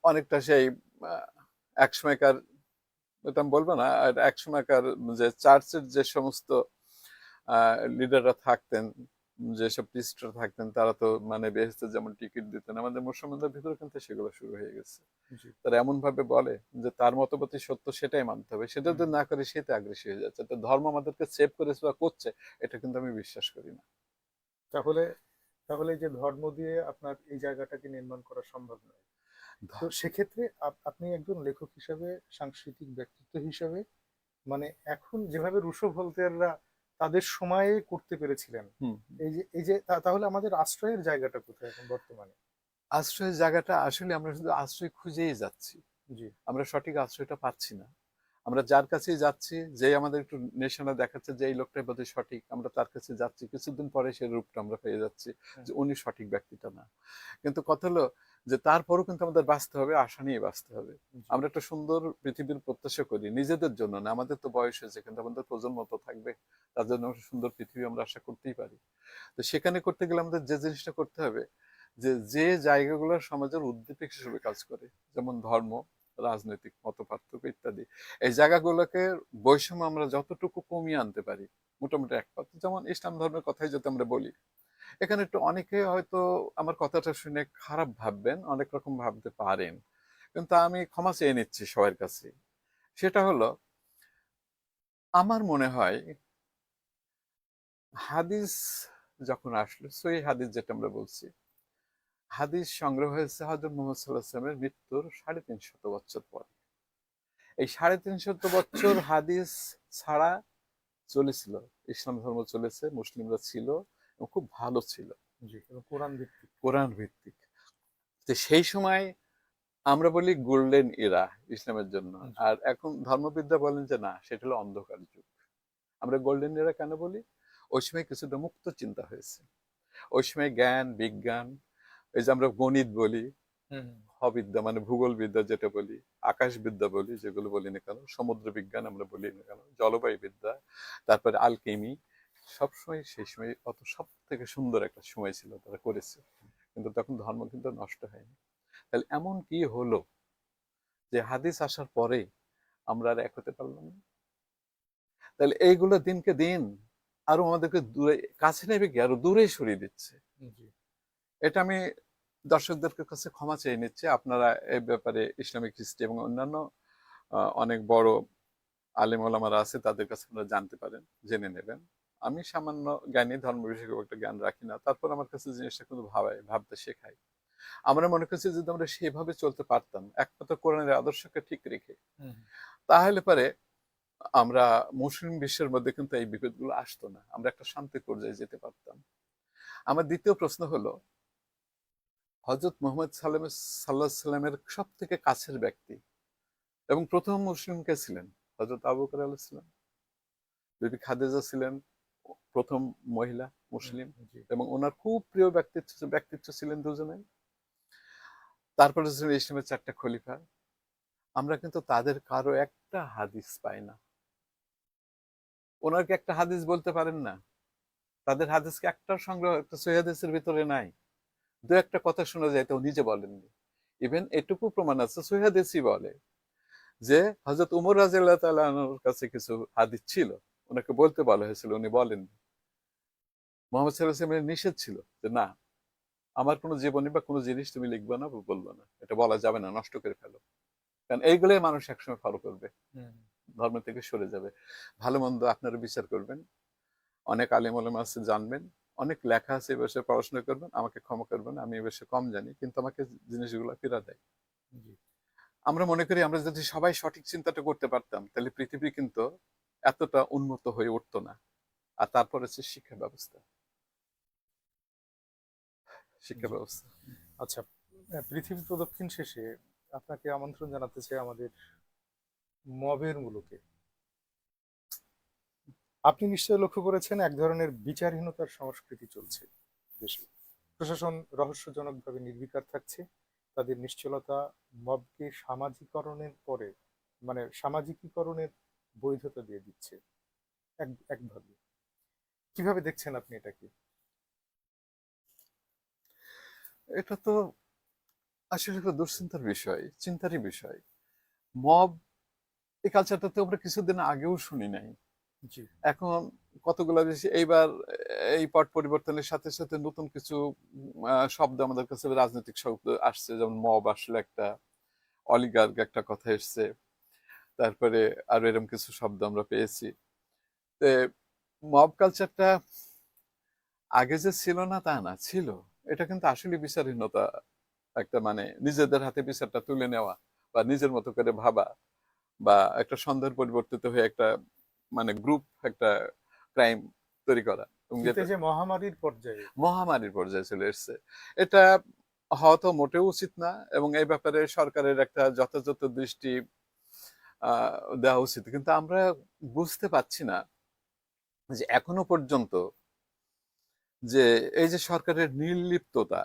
অনেকটা সেই আহ, এক সময়কার, এটা আমি বলবো না, আর এক সময়কার যে চার্চের যে সমস্ত লিডাররা থাকতেন, যেসব প্রিস্টরা থাকতেন, তারা তো মানে বেহেস্তে যেমন টিকিট দিতেন, আমাদের মুসলমানদের ভিতরে কিন্তু সেগুলো শুরু হয়ে গেছে। জি। তারা এমন ভাবে বলে যে তার মতবাদই সত্য, সেটাই মানতে হবে, সেটা হুম। যদি না করে সেটা আগ্রাসী হয়ে যাচ্ছে। তো ধর্ম আমাদেরকে সেভ করেছে বা করছে, এটা কিন্তু আমি বিশ্বাস করি না। তাহলে তাহলে এই যে ধর্ম দিয়ে আপনার এই জায়গাটাকে নির্মাণ করা সম্ভব নয়। তো সেক্ষেত্রে আপনি একজন লেখক হিসাবে, সাংস্কৃতিক ব্যক্তিত্ব হিসাবে, মানে এখন যেভাবে রুশো ভলতেয়াররা তাদের সময়ে করতে পেরেছিলেন, হুম। এই যে তাহলে আমাদের আশ্রয়ের জায়গাটা কোথায় এখন বর্তমানে? আশ্রয়ের জায়গাটা আসলে আমরা শুধু আশ্রয় খুঁজেই যাচ্ছি, জি। আমরা সঠিক আশ্রয়টা পাচ্ছি না। আমরা যার কাছেই যাচ্ছি, যে আমাদের একটু নেশানা দেখাচ্ছে যে এই লোকটাই বোধহয় সঠিক, আমরা তার কাছে যাচ্ছি, কিছুদিন পরে সেই রূপটা আমরা পেয়ে যাচ্ছি যে উনি সঠিক ব্যক্তিটা না। কিন্তু কথা হলো যে তারপরও কিন্তু আমাদের বাঁচতে হবে, আশা নিয়ে বাঁচতে হবে। জি। আমরা একটা সুন্দর পৃথিবীর প্রত্যাশা করি নিজেদের জন্য না, আমাদের তো বয়স হয়েছে, কিন্তু আমাদের প্রজন্ম তো থাকবে, তার জন্য একটা সুন্দর পৃথিবী আমরা আশা করতেই পারি। তো সেখানে করতে গেলে আমাদের যে জিনিসটা করতে হবে, যে যে জায়গাগুলো সমাজের উদ্দীপক হিসেবে কাজ করে, যেমন ধর্ম, রাজনৈতিক মত পার্থক্য ইত্যাদি, এই জায়গাগুলোকে বৈষম্য আমরা যতটুকু কমিয়ে আনতে পারি, মোটামুটি এক পথ। যেমন ইসলাম ধর্মের কথাই যদি আমরা বলি, এখানে একটু অনেকে হয়তো আমার কথাটা শুনে খারাপ ভাববেন, অনেক রকম ভাবতে পারেন, কিন্তু আমি ক্ষমা চেয়ে নিচ্ছি সবার কাছে। সেটা হলো, আমার মনে হয় হাদিস যখন আসলো, সহিহ হাদিস যেটা আমরা বলছি, হাদিস সংগ্রহ হয়েছে হযরত মুহাম্মদ সাল্লাল্লাহু আলাইহি ওয়াসাল্লামের মৃত্যুর 350 বছর পর। এই 350 বছর হাদিস ছাড়া চলেছিল, ইসলাম ধর্ম চলেছে, মুসলিমরা ছিল এবং খুব ভালো ছিল, জি, এবং কোরআন ভিত্তিক। কোরআন ভিত্তিক। তো সেই সময় আমরা বলি গোল্ডেন এরা ইসলামের জন্য, জি। আর এখন ধর্মবিদ্যা বলেন যে না, সেটা হলো অন্ধকার যুগ। আমরা গোল্ডেন এরা কেন বলি? ওই সময় কিছুটা মুক্ত চিন্তা হয়েছে, ওই সময় জ্ঞান বিজ্ঞান, এই যে আমরা গণিত বলি, হুম। বিদ্যা মানে ভূগোল বিদ্যা যেটা বলি, আকাশ বিদ্যা বলি যেগুলো বলি না কেন, সমুদ্র বিজ্ঞান আমরা বলি না কেন, জলবায়ু বিদ্যা, তারপরে আলকেমি, সবসময় সেই সময় অত সব থেকে সুন্দর একটা সময় ছিল, তারা করেছে। কিন্তু তখন ধর্ম কিন্তু নষ্ট হয়নি। তাহলে এমন কি হলো যে হাদিস আসার পরে আমরা আর এক হতে পারলাম না? তাহলে এইগুলো দিনকে দিন আরো আমাদেরকে দূরে, কাছে নেবে কি আরো দূরে সরিয়ে দিচ্ছে। জি। এটা আমি দর্শকদের কাছে ক্ষমা চেয়ে নিচ্ছি, আপনারা এই ব্যাপারে ইসলামিক হিস্ট্রি এবং অন্যান্য অনেক বড় আলেম ওলামারা আছে, তাদের কাছে আপনারা জানতে পারেন, জেনে নেবেন। আমি সামান্য জ্ঞানী, ধর্ম বিষয়ক একটা জ্ঞান রাখি না, তারপর আমার কাছে জিনিসটা কিন্তু ভাবায়, ভাবতে শেখাই। আমরা মনে করছি যদি আমরা সেভাবে চলতে পারতাম, একমাত্র কোরআনের আদর্শকে ঠিক রেখে, হুম। তাহলে পরে আমরা মুসলিম বিশ্বের মধ্যে কিন্তু এই বিপদগুলো আসতো না, আমরা একটা শান্তির পর্যায়ে যেতে পারতাম। আমার দ্বিতীয় প্রশ্ন হলো, হযরত মুহাম্মদ সাল্লাল্লাহু আলাইহি সাল্লামের সব থেকে কাছের ব্যক্তি এবং প্রথম মুসলিম কে ছিলেন? হযরত আবু বকর আলাইহিস সালাম। বিবি খাদিজা ছিলেন প্রথম মহিলা মুসলিম, জি। এবং ওনার খুব প্রিয় ব্যক্তিত্ব ব্যক্তিত্ব ছিলেন দুজনেই। তারপরে ছিলেন ইসলামের 4টা খলিফা। আমরা কিন্তু তাদের কারো একটা হাদিস পাই না। ওনার কি একটা হাদিস বলতে পারেন না? তাদের হাদিস কি একটাও সংগ্রহ, একটা সহিহ হাদিসের ভিতরে নাই? দু একটা কথা শোনা যায়, তো নিজে বলেননি। ইভেন এটুকু প্রমাণ আছে, সহিহ হাদিসই বলে যে হযরত উমর রাদিয়াল্লাহু তাআলা আনহুর কাছে কিছু হাদিস ছিল, ওনাকে বলতে বলা হয়েছিল, উনি বলেননি। মুহাম্মদ সাল্লাল্লাহু আলাইহি ওয়াসাল্লামের নিষেধ ছিল যে না, আমার কোনো জীবনী বা কোনো জিনিস তুমি লিখবে না বা বলবে না, এটা বলা যাবে না, নষ্ট করে ফেলো। কারণ এইগুলোই মানুষ একসময় ফলো করবে, হুম। ধর্ম থেকে সরে যাবে। ভালো মন্দ আপনারা বিচার করবেন, অনেক আলেম ওলামা আছে জানবেন, অনেক লেখা আছে, এ বিষয়ে পড়াশোনা করবেন, আমাকে ক্ষমা করবেন, আমি এ বিষয়ে কম জানি, কিন্তু আমাকে জিনিসগুলো ফিরা দেয়। জি। আমরা মনে করি আমরা যদি সবাই সঠিক চিন্তাটা করতে পারতাম, তাহলে পৃথিবী কিন্তু এতটা উন্নত হয়ে উঠতো না। আর তারপর হচ্ছে শিক্ষা ব্যবস্থা, শিক্ষা জি। ব্যবস্থা। আচ্ছা, পৃথিবী প্রদক্ষিণ শেষে আপনাকে আমন্ত্রণ জানাতে চাই আমাদের মবের মুলুকে। আপনি নিশ্চয়ই লক্ষ্য করেছেন এক ধরনের বিচারহীনতার সংস্কৃতি চলছে দেশে। প্রশাসন রহস্যজনকভাবে নির্বিকার থাকছে, তাদের নিশ্চলতা মবকে সামাজিকরণের পরে, মানে সামাজিকীকরণের বৈধতা দিয়ে দিচ্ছে একভাবে। কিভাবে দেখছেন আপনি এটাকে? এটা তো আসলে একটা দুশ্চিন্তার বিষয়, চিন্তারই বিষয়। মব, এই কালচারটা তো আমরা কিছুদিন আগেও শুনি নাই। জি। এখন কতগুলো বেশি এইবার এই পট পরিবর্তনের সাথে সাথে নতুন কিছু শব্দ আমাদের কাছে, রাজনৈতিক শব্দ আসছে, যেমন মব আসলে একটা, অলিগার্ক একটা কথা এসছে, তারপরে আরো এরকম কিছু শব্দ আমরা পেয়েছি। মব কালচারটা আগে যে ছিল না তা না, ছিল। এটা কিন্তু আসলে বিচারহীনতা, একটা মানে নিজেদের হাতে বিচারটা তুলে নেওয়া বা নিজের মতো করে ভাবা, বা একটা সন্দেহের পরিবর্তিত হয়ে একটা মানে গ্রুপ একটা ক্রাইম তৈরি করা, এবং কিন্তু যেটা এই যে মহামারীর পর্যায়ে। মহামারীর পর্যায়ে চলে এসছে, এটা হওয়া তো মোটেও উচিত না। এবং এই ব্যাপারে সরকারের একটা যথাযথ দৃষ্টি দেওয়া উচিত, কিন্তু আমরা বুঝতে পারছি না যে এখনো পর্যন্ত যে এই যে সরকারের নির্লিপ্ততা,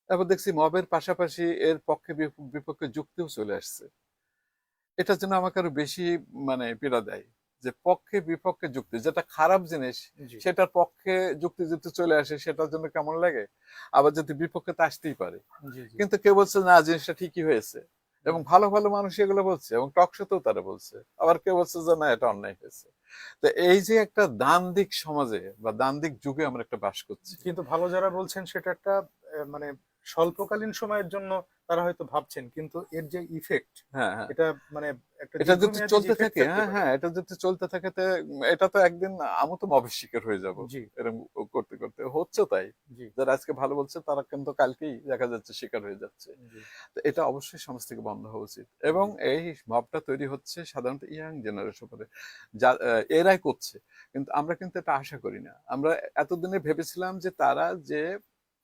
তারপর দেখছি মবের পাশাপাশি এর পক্ষে বিপক্ষে যুক্তিও চলে আসছে। এটার জন্য আমাকে আরো বেশি মানে পীড়া দেয় যে পক্ষে বিপক্ষে যুক্তি, যেটা খারাপ জিনিস জি সেটার পক্ষে যুক্তি যদি চলে আসে সেটার জন্য কেমন লাগে, আবার যদি বিপক্ষে তা আসতেই পারে। জি জি কিন্তু কেউ বলছে না জিনিসটা ঠিকই হয়েছে, এবং ভালো ভালো মানুষ এগুলো বলছে এবং টক শোতেও তারা বলছে, আবার কেউ বলছে যে না এটা অন্যায় হয়েছে। তো এই যে একটা দ্বান্দ্বিক সমাজে বা দ্বান্দ্বিক যুগে আমরা একটা বাস করছি। কিন্তু ভালো যারা বলছেন সেটা একটা মানে স্বল্পকালীন সময়ের জন্য তারা হয়তো ভাবছেন, কিন্তু এর যে ইফেক্ট, হ্যাঁ, হ্যাঁ, এটা মানে একটা এটা যদি দীর্ঘমেয়াদী চলতে ইফেক্ট থাকে, থাকতে হ্যাঁ পারে। হ্যাঁ, এটা যদি চলতে থাকে এটা তো একদিন আমি তো মবের শিকার হয়ে যাব জি এরকম করতে করতে। হচ্ছে তাই, জি যারা আজকে ভালো বলছে তারা কিন্তু কালকেই দেখা যাচ্ছে শিকার হয়ে যাচ্ছে। জি তো এটা অবশ্যই সমাজ থেকে বন্ধ হওয়া উচিত, এবং জি এই মবটা তৈরি হচ্ছে সাধারণত ইয়াং জেনারেশন করে, যা এরাই করছে। কিন্তু আমরা কিন্তু এটা আশা করি না। আমরা এতদিনে ভেবেছিলাম যে তারা যে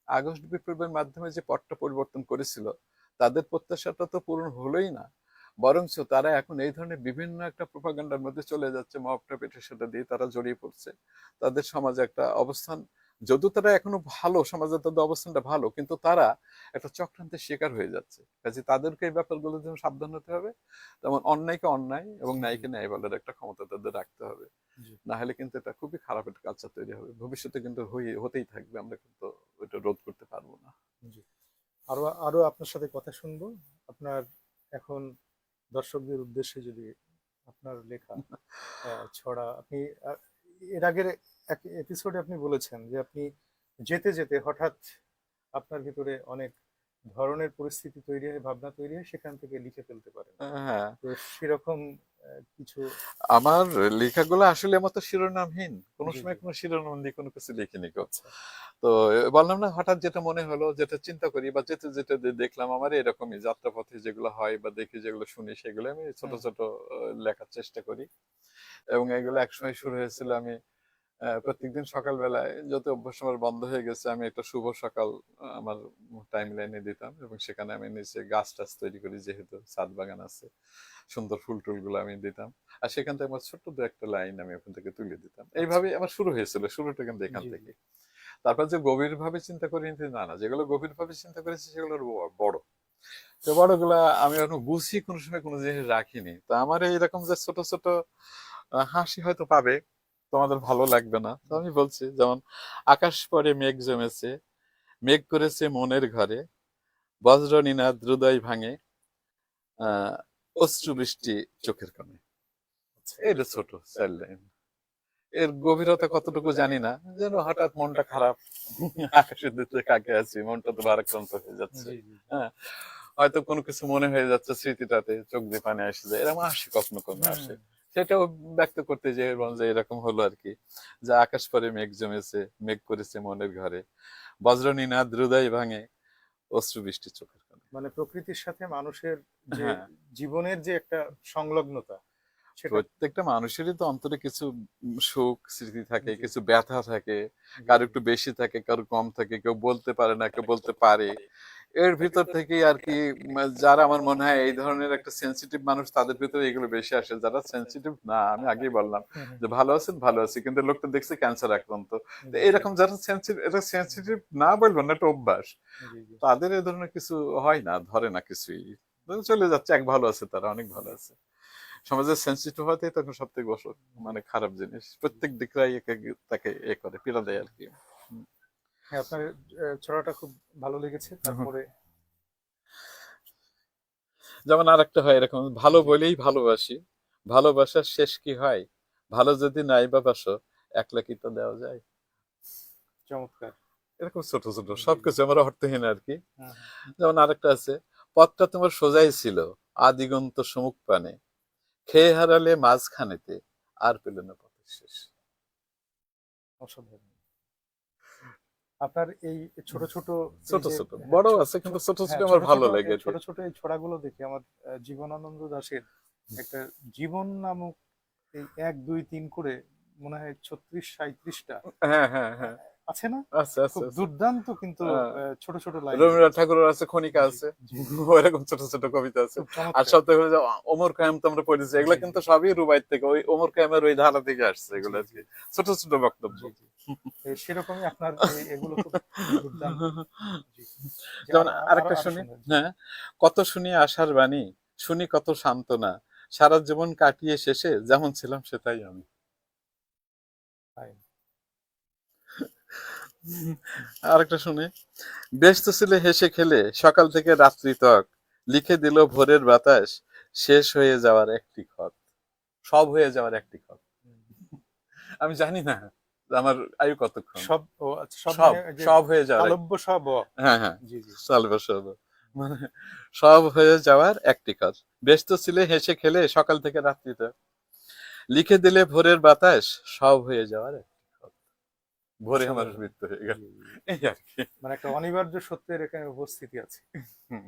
আগস্ট বিপ্লবের মাধ্যমে যে পটটা পরিবর্তন করেছিল, তাদের প্রত্যাশাটা তো পূরণ হলোই না, বরঞ্চ তারা এখন এই ধরনের বিভিন্ন একটা প্রোপাগান্ডার মধ্যে চলে যাচ্ছে, মবটা পেটে সেটা দিয়ে তারা জড়িয়ে পড়ছে। তাদের সমাজে একটা অবস্থান, যদিও তারা এখনো ভালো সমাজে, তাদের অবস্থানটা ভালো, কিন্তু তারা একটা চক্রান্তের শিকার হয়ে যাচ্ছে। কাজে তাদেরকে এই ব্যাপারগুলোর জন্য সাবধান হতে হবে। যেমন অন্যায়কে অন্যায় এবং জি ন্যায়কে ন্যায় বলার একটা ক্ষমতা তাদের রাখতে হবে। জি না হলে কিন্তু এটা খুবই খারাপ একটা কালচার তৈরি হবে, ভবিষ্যতে কিন্তু হতেই থাকবে, আমরা কিন্তু ওইটা রোধ করতে পারবো না। জি আরো আরো আপনার সাথে কথা শুনবো। আপনার এখন দর্শকদের উদ্দেশ্যে যদি আপনার লেখা ছড়া আপনি আহ, এর আগের এক এপিসোডে আপনি বলেছেন যে আপনি যেতে যেতে হঠাৎ আপনার ভিতরে অনেক ধরনের পরিস্থিতি তৈরি হয়, ভাবনা তৈরি হয়, সেখান থেকে লিখে ফেলতে পারেন। হ্যাঁ, তো সেরকম কিছু। আমার লেখাগুলো আসলে আমার তো শিরোনামহীন, কোনো জি সময় জি কোনো শিরোনাম দিয়ে কোনো কিছু লিখিনি গো। আচ্ছা তো বললাম না, হঠাৎ যেটা মনে হলো, যেটা চিন্তা করি বা যেতে যেতে দেখলাম, আমার এরকমই যাত্রাপথে যেগুলো হয় বা দেখি, যেগুলো শুনি, সেগুলো আমি ছোট হুম ছোট লেখার চেষ্টা করি। এবং এগুলো একসময় শুরু হয়েছিল, আমি প্রত্যেকদিন সকালবেলায়, যত অভ্যাস আমার বন্ধ হয়ে গেছে, আমি একটা শুভ সকাল আমার টাইম লাইনে দিতাম, এবং সেখানে আমি নিচে গাছ টাছ তৈরি করি, যেহেতু ছাদ বাগান আছে, সুন্দর ফুল টুল গুলো আমি দিতাম। আর সেখান থেকে আমার ছোট্ট দু একটা লাইন আমি ওখান থেকে তুলে দিতাম। আচ্ছা এইভাবে আমার শুরু হয়েছিল, শুরুটা কিন্তু এখান জি জি থেকে। তারপর যে গভীর ভাবে চিন্তা করি, না না, যেগুলো গভীর ভাবে চিন্তা করেছি সেগুলো আরো বড়। তো বড়গুলা আমি এখনো গুছিয়ে কোনো সময় কোনো জিনিস রাখিনি। তো আমার এইরকম যে ছোট ছোট হাসি হয়তো পাবে, তোমাদের ভালো লাগবে না, তো আমি বলছি যেমন, আকাশ পরে মেঘ জমেছে, মেঘ করেছে মনের ঘরে, বজ্র নিনাদ হৃদয় ভাঙে, আহ অশ্রু বৃষ্টি চোখের কোণে। আচ্ছা এটা ছোট চাইল্ড লাইন, এর গভীরতা কতটুকু জানি না, যেন হঠাৎ মনটা খারাপ, আকাশের দিকে কাকে আছি, মনটা তো ভারাক্রান্ত হয়ে যাচ্ছে। জি জি হ্যাঁ, হয়তো কোনো কিছু মনে হয়ে যাচ্ছে, স্মৃতিটাতে চোখ দিয়ে পানি আসে যায়, এরকম আসে কখনো কখনো হুম আসে। সেটাও ব্যক্ত করতে যে যে এরকম হলো আর কি, যে আকাশ পরে মেঘ জমেছে, মেঘ করেছে মনের ঘরে, বজ্রনীনাদ হৃদয় ভাঙে, অশ্রু বৃষ্টি চোখের কোণে। মানে প্রকৃতির সাথে মানুষের যে হ্যাঁ, জীবনের যে একটা সংলগ্নতা সেটা। প্রত্যেকটা মানুষেরই তো অন্তরে কিছু সুখ স্মৃতি থাকে, জি কিছু ব্যথা থাকে, জি কারো জি একটু বেশি থাকে, কারো কম থাকে, কেউ বলতে পারে না, কেউ বলতে পারে। এর ভিতর থেকে আর কি, যারা আমার মনে হয় এই ধরনের একটা সেন্সিটিভ মানুষ, তাদের ভিতরে এগুলো বেশি আসে। যারা সেন্সিটিভ না, আমি আগেই বললাম হুম হুম যে ভালো আছেন, ভালো আছি, কিন্তু লোকটা দেখছে ক্যান্সার আক্রান্ত। তো জি এরকম যারা সেন্সিটিভ, এটা সেন্সিটিভ না বলবো না, এটা অভ্যাস। জি জি তাদের এ ধরনের কিছু হয় না, ধরে না কিছুই, চলে যাচ্ছে, এক ভালো আছে, তারা অনেক ভালো আছে। সমাজের সেন্সিটিভ হতে তখন সব থেকে বড় জি মানে খারাপ জিনিস, প্রত্যেক দিকটাই তাকে করে পীড়া দেয় আর কি। হুম। হ্যাঁ আপনার ছড়াটা খুব ভালো লেগেছে। তারপরে যেমন আরেকটা হয় এরকম, ভালো জি বলেই ভালোবাসি, ভালোবাসার শেষ কি হয়, ভালো যদি নাই বা বাসো, একলা কি তা দেওয়া যায়। চমৎকার। এরকম ছোট ছোট জি জি সবকিছু আমার অর্থহীন আর কি। হ্যাঁ হ্যাঁ যেমন আরেকটা আছে, পথটা তোমার সোজাই ছিল, আদিগন্ত সমুখ পানে, খেয়ে হারালে মাঝখানেতে, আর পেলে না পথের শেষ। অসাধারণ। আপনার এই ছোট ছোট এই ছোট যে ছোট হ্যাঁ বড় আছে, কিন্তু ছোট ছোট হ্যাঁ আমার ছোট ভালো ছোট লাগে আর কি। ছোট ছোট এই ছড়াগুলো দেখে আমার জীবনানন্দ দাশের একটা জীবন নামক এই 1 2 3 করে মনে হয় 36 37টা হ্যাঁ হ্যাঁ হ্যাঁ, আছে না? আচ্ছা আচ্ছা খুব আচ্ছা। দুর্দান্ত কিন্তু আহ, ছোট ছোট লাইন রবীন্দ্রনাথ রয়েছে। ঠাকুরের আছে, খনিকা জি আছে, জি ওইরকম ছোট ছোট কবিতা আছে। খুব আর চমৎকার। সব থেকে ওমর খৈয়াম তো আমরা পড়েছি, এগুলো জি জি কিন্তু সবই রুবাইত থেকে, ওই ওমর খৈয়ামের ওই ধারা থেকে আসছে জি এগুলো আর জি কি, ছোট ছোট বক্তব্য। জি জি সেরকমই আপনার এগুলো খুব দুর্দান্ত। জি যে যেমন আরো আরেকটা আরো শুনি, শুনে জি হ্যাঁ, কত শুনি আশার বাণী, শুনি কত সান্ত্বনা, সারা জীবন কাটিয়ে শেষে যেমন ছিলাম সেটাই আমি। তাই। আরেকটা শুনি, ব্যস্ত ছিলে হেসে খেলে সকাল থেকে রাত্রি তক, লিখে দিল ভোরের বাতাস, শেষ হয়ে যাওয়ার একটি খত, সব হয়ে যাওয়ার একটি খত। হুম। আমি জানি না যে আমার আয়ু কতক্ষণ। সব ও আচ্ছা সব সব মানে ওই যে সব হয়ে যাওয়ার তালব্য সব হ্যাঁ হ্যাঁ, জি জি চলবে সব, মানে সব হয়ে যাওয়ার একটি কাজ, ব্যস্ত ছিলে হেসে খেলে সকাল থেকে রাত্রি তক, লিখে দিলে ভোরের বাতাস, সব হয়ে যাওয়ার একটি কাজ, ভোরে আমার অসাধারণ। মৃত্যু হয়ে গেল, জি জি এই আর কি। মানে একটা অনিবার্য সত্যের এখানে উপস্থিতি আছে। হুম,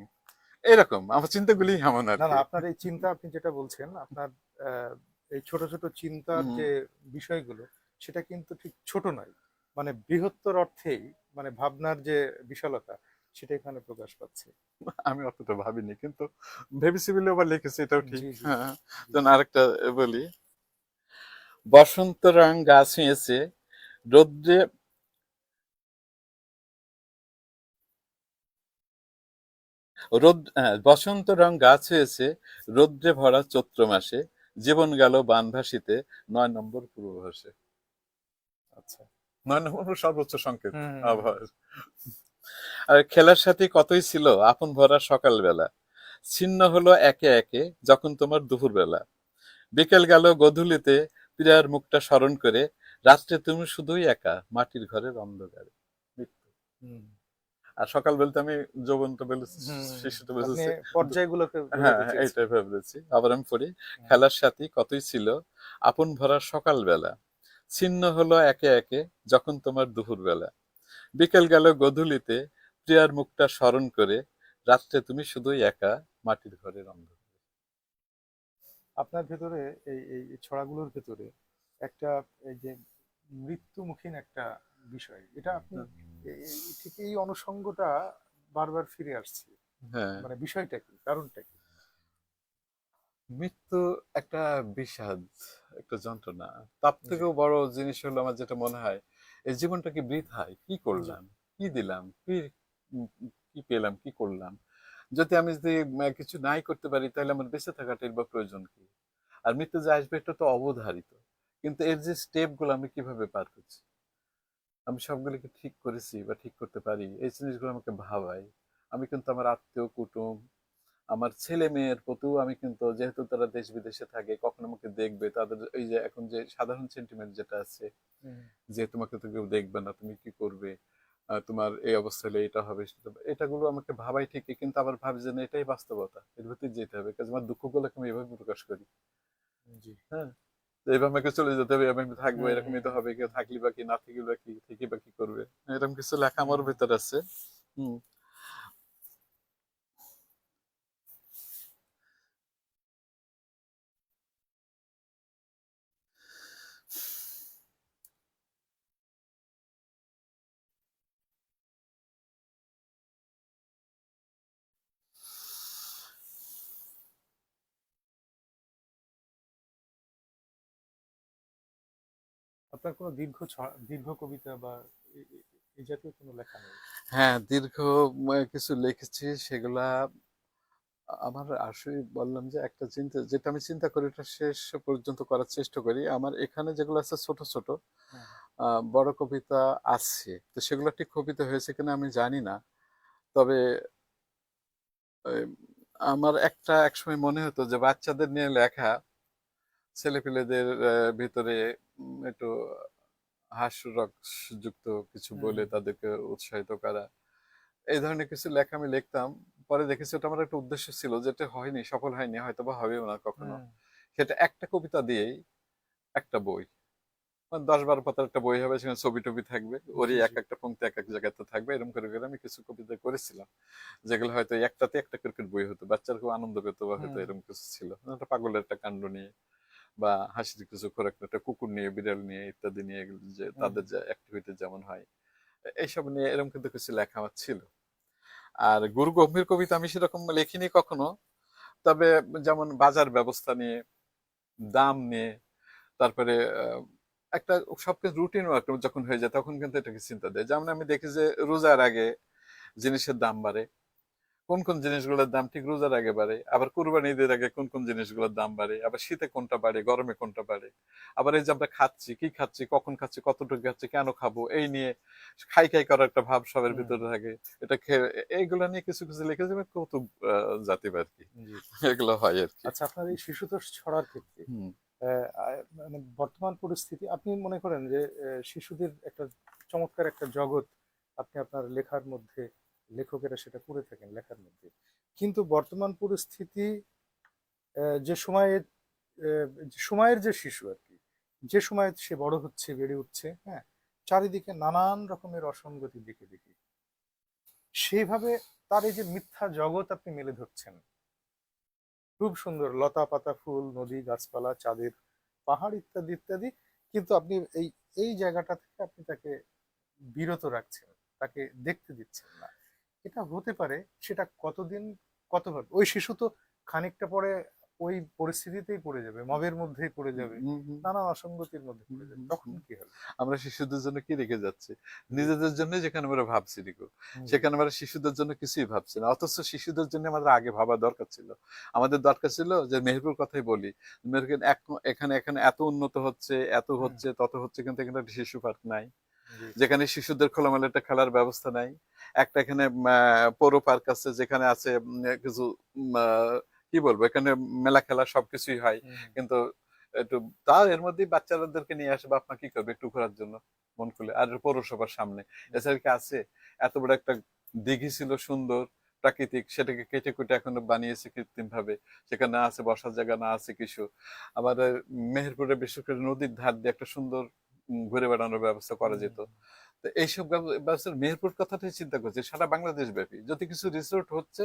এরকম আমার চিন্তাগুলি এমন আর না না কি। আপনার এই চিন্তা আপনি যেটা বলছেন আপনার আহ, এই ছোট ছোট চিন্তার হুম, যে বিষয়গুলো সেটা কিন্তু ঠিক ছোট নয়, মানে বৃহত্তর অর্থেই মানে ভাবনার যে বিশালতা সেটা এখানে প্রকাশ পাচ্ছে। আমি অতটা ভাবিনি, কিন্তু ভেবেছি বলে আবার লিখেছি, এটাও ঠিক। জি জি হ্যাঁ, জি যেমন আরেকটা বলি, বসন্ত রং গা ছুঁয়েছে, রৌদ্রে বসন্ত রং গাছ হয়েছে, রৌদ্রে ভরা চৈত্র মাসে, জীবন গেল বানভাসিতে, 9 নম্বর পূর্বভাসে। আচ্ছা 9 নম্বর হলো সর্বোচ্চ সংকেত হুম হুম হুম আবহাওয়ার। আর খেলার সাথে কতই ছিল আপন ভরা সকালবেলা, ছিন্ন হলো একে একে যখন তোমার দুপুরবেলা, বিকেল গেল গধূলিতে, প্রিয়ার মুখটা স্মরণ করে, রাত্রে তুমি শুধুই একা মাটির ঘরের অন্ধকারে, মৃত্যু। হুম আর সকাল বলতে আমি যৌবনটা বলেছি, হুম হুম, হুম। শিশুটা আপনি বলেছি। পর্যায়গুলোকে হ্যাঁ বোঝাতে হ্যাঁ, চেয়েছেন। এইটাই ভেবেছি, আবার আমি পড়ি, হুম, খেলার সাথী কতই ছিল আপন ভরা সকালবেলা, ছিন্ন হলো একে একে যখন তোমার দুপুরবেলা, বিকেল গেল গধূলিতে, প্রিয়ার মুখটা স্মরণ করে, রাত্রে তুমি শুধুই একা মাটির ঘরের অন্ধকারে। আপনার ভেতরে এই ছড়াগুলোর ভেতরে একটা এই যে মৃত্যুমুখীন একটা বিষয় এটা আপনি ঠিক এই অনুষঙ্গটা বারবার ফিরে আসছে, হ্যাঁ, মানে বিষয়টা কি কারণটা কি? মৃত্যু একটা বিষাদ, একটা যন্ত্রণা। তার জি থেকেও বড় জিনিস হলো আমার যেটা মনে হয়, এই জীবনটা কি বৃথায়, কি জি করলাম, কি দিলাম, কি উম, কি পেলাম, কি করলাম। যদি কিছু নাই করতে পারি, তাহলে আমার বেঁচে থাকাটার বা প্রয়োজন কি? আর মৃত্যু যে আসবে এটা তো অবধারিত, কিন্তু এর যে স্টেপ গুলো আমি কিভাবে পার করছি, আমি সবগুলোকে ঠিক করেছি বা ঠিক করতে পারি, এই জিনিসগুলো আমাকে ভাবায়। আমি কিন্তু আমার আত্মীয় কুটুম, আমার ছেলে মেয়ের প্রতিও আমি কিন্তু, যেহেতু তারা দেশ বিদেশে থাকে, কখন আমাকে দেখবে, তাদের এই যে এখন যে সাধারণ সেন্টিমেন্ট যেটা আছে, হুম, যে তোমাকে তো কেউ দেখবে না, তুমি কি করবে, তোমার এই অবস্থা হলে এটা হবে সেটা হবে, এটাগুলো আমাকে ভাবাই ঠিকই, কিন্তু আবার ভাবি যে না, এটাই বাস্তবতা, এর ভিতরে যেতে হবে, কাজে আমার দুঃখগুলোকে আমি এভাবে প্রকাশ করি। জি হ্যাঁ, তো এইভাবে আমাকে চলে যেতে হবে, এভাবে আমি থাকবো, হুম হুম এরকমই তো হবে, কেউ হুম থাকলি বা কি, না থাকলি বা কি, থেকে বা কি করবে, এরকম কিছু লেখা হুম আমার হুম। ভিতর আছে। হম। আপনার কোনো দীর্ঘ কবিতা বা এই জাতীয় কোনো লেখা নেই? হ্যাঁ, দীর্ঘ কিছু লিখেছি, সেগুলা আমার আসলে বললাম যে একটা চিন্তা, যেটা আমি চিন্তা করি ওটা শেষ পর্যন্ত করার চেষ্টা করি। আমার এখানে যেগুলো আছে ছোট ছোট, হুম, বড় কবিতা আছে, তো সেগুলো ঠিক কবিতা হয়েছে কিনা আমি জানি না। তবে ওই, আমার একটা একসময় মনে হতো যে বাচ্চাদের নিয়ে লেখা, ছেলেপেলেদের ভিতরে একটু হাস্যরস যুক্ত কিছু হুম, বলে তাদেরকে উৎসাহিত করা, এই ধরনের কিছু লেখা আমি লিখতাম। পরে দেখেছি ওটা আমার একটা উদ্দেশ্য ছিল, যেটা হয়নি, সফল হয়নি, হয়তো বা হবেও না কখনো। হুম, সেটা একটা কবিতা দিয়েই একটা বই, মানে 10-12 পাতার একটা বই হবে, সেখানে ছবি টবি থাকবে, ওরই জি এক জি একটা পংক্তি এক এক জায়গাতে থাকবে, এরকম করে করে আমি কিছু কবিতা করেছিলাম, যেগুলো হয়তো একটাতে একটা ক্রিকেট বই হতো, বাচ্চারা খুব আনন্দ পেত, বা হয়তো হুম এরকম কিছু ছিল, একটা পাগলের একটা কাণ্ড নিয়ে, বা হাসির কিছু খোরাক, একটা কুকুর নিয়ে, বিড়াল নিয়ে, ইত্যাদি নিয়ে, এগুলো যে হুম তাদের যে অ্যাক্টিভিটি যেমন হয়, এইসব নিয়ে এরকম কিন্তু কিছু লেখা আমার ছিল। আর গুরু গম্ভীর কবিতা আমি সেরকম লিখিনি কখনো, তবে যেমন বাজার ব্যবস্থা নিয়ে, দাম নিয়ে, তারপরে একটা সবকিছু রুটিন যখন হয়ে যায় তখন কিন্তু এটাকে চিন্তা দেয়। যেমন আমি দেখি যে রোজার আগে জিনিসের দাম বাড়ে, কোন কোন জিনিসগুলোর দাম ঠিক রোজার আগে বাড়ে, আবার কুরবানি ঈদের আগে কোন কোন জিনিসগুলোর দাম বাড়ে, আবার শীতে কোনটা বাড়ে, গরমে কোনটা বাড়ে। আবার এই যে আমরা খাচ্ছি, কি খাচ্ছি, কখন খাচ্ছি, কতটুকু খাচ্ছি, কেন খাবো, এই নিয়ে খাই খাই করার একটা ভাব সবার হুম, ভিতরে থাকে। এটা খেয়ে এইগুলো নিয়ে কিছু কিছু লিখে যাবে কৌতুক জাতি আর কি, জি। এগুলো হয় আর কি। আচ্ছা, আপনার এই শিশুতোষ ছড়ার ক্ষেত্রে হুম। মানে বর্তমান পরিস্থিতি আপনি মনে করেন যে শিশুদের একটা চমৎকার একটা জগৎ আপনি আপনার লেখার মধ্যে, লেখকেরা সেটা করে থাকেন লেখার মধ্যে, কিন্তু বর্তমান পরিস্থিতি যে সময়ে যে সময়ের যে শিশু আর কি, যে সময়ে সে বড় হচ্ছে, বেড়ে উঠছে, হ্যাঁ, চারিদিকে নানান রকমের অসঙ্গতি দেখে দেখি সেইভাবে তার এই যে মিথ্যা জগৎ আপনি মেলে ধরছেন, খুব সুন্দর লতা পাতা ফুল নদী গাছপালা চাঁদের পাহাড় ইত্যাদি ইত্যাদি, কিন্তু আপনি এই এই জায়গাটা থেকে আপনি তাকে বিরত রাখছেন, তাকে দেখতে দিচ্ছেন না। এটা হতে পারে, সেটা কতদিন, কতভাবে ওই শিশু তো খানিকটা পরে ওই পরিস্থিতিতেই পড়ে যাবে, মবের মধ্যেই পড়ে যাবে, হুম, হুম, নানান অসঙ্গতির মধ্যে হুম, পড়ে যাবে, হুম, তখন হুম। কি হবে? আমরা শিশুদের জন্য কি রেখে যাচ্ছি? জি, নিজেদের জন্য যেখানে আমরা ভাবছি রিকু, জি, সেখানে আমরা শিশুদের জন্য কিছুই ভাবছি না। অথচ শিশুদের জন্য আমাদের আগে ভাবা দরকার ছিল। আমাদের দরকার ছিল যে মেহেরপুর কথাই বলি। মেহেরপুর এখানে এখানে এত উন্নত হচ্ছে, এত হুম, হচ্ছে, তত হচ্ছে, কিন্তু এখানে একটা শিশু পার্ক নাই। জি, যেখানে শিশুদের খোলামেলা একটা খেলার ব্যবস্থা নাই। একটা এখানে পৌর পার্ক আছে যেখানে আছে কিছু কি বলবো, এখানে মেলা খেলা সবকিছুই হয়। হুম, কিন্তু একটু তাও এর মধ্যেই বাচ্চাদেরকে নিয়ে আসে, বাপ মা কি করবে একটু ঘোরার জন্য মন খুলে, আর পৌরসভার সামনে। হুম, এছাড়া কি আছে? এত বড় একটা দিঘি ছিল সুন্দর প্রাকৃতিক, সেটাকে কেটে কুটে এখন বানিয়েছে কৃত্রিম ভাবে। সেখানে না আছে বসার জায়গা, না আছে কিছু। আবার মেহেরপুরে বিশেষ করে নদীর ধার দিয়ে একটা সুন্দর ঘুরে বেড়ানোর ব্যবস্থা করা হুম, যেত। তো এইসব ব্যবস্থা মেহেরপুর কথাটাই চিন্তা করছে, সারা বাংলাদেশ ব্যাপী যদি কিছু রিসোর্ট হচ্ছে,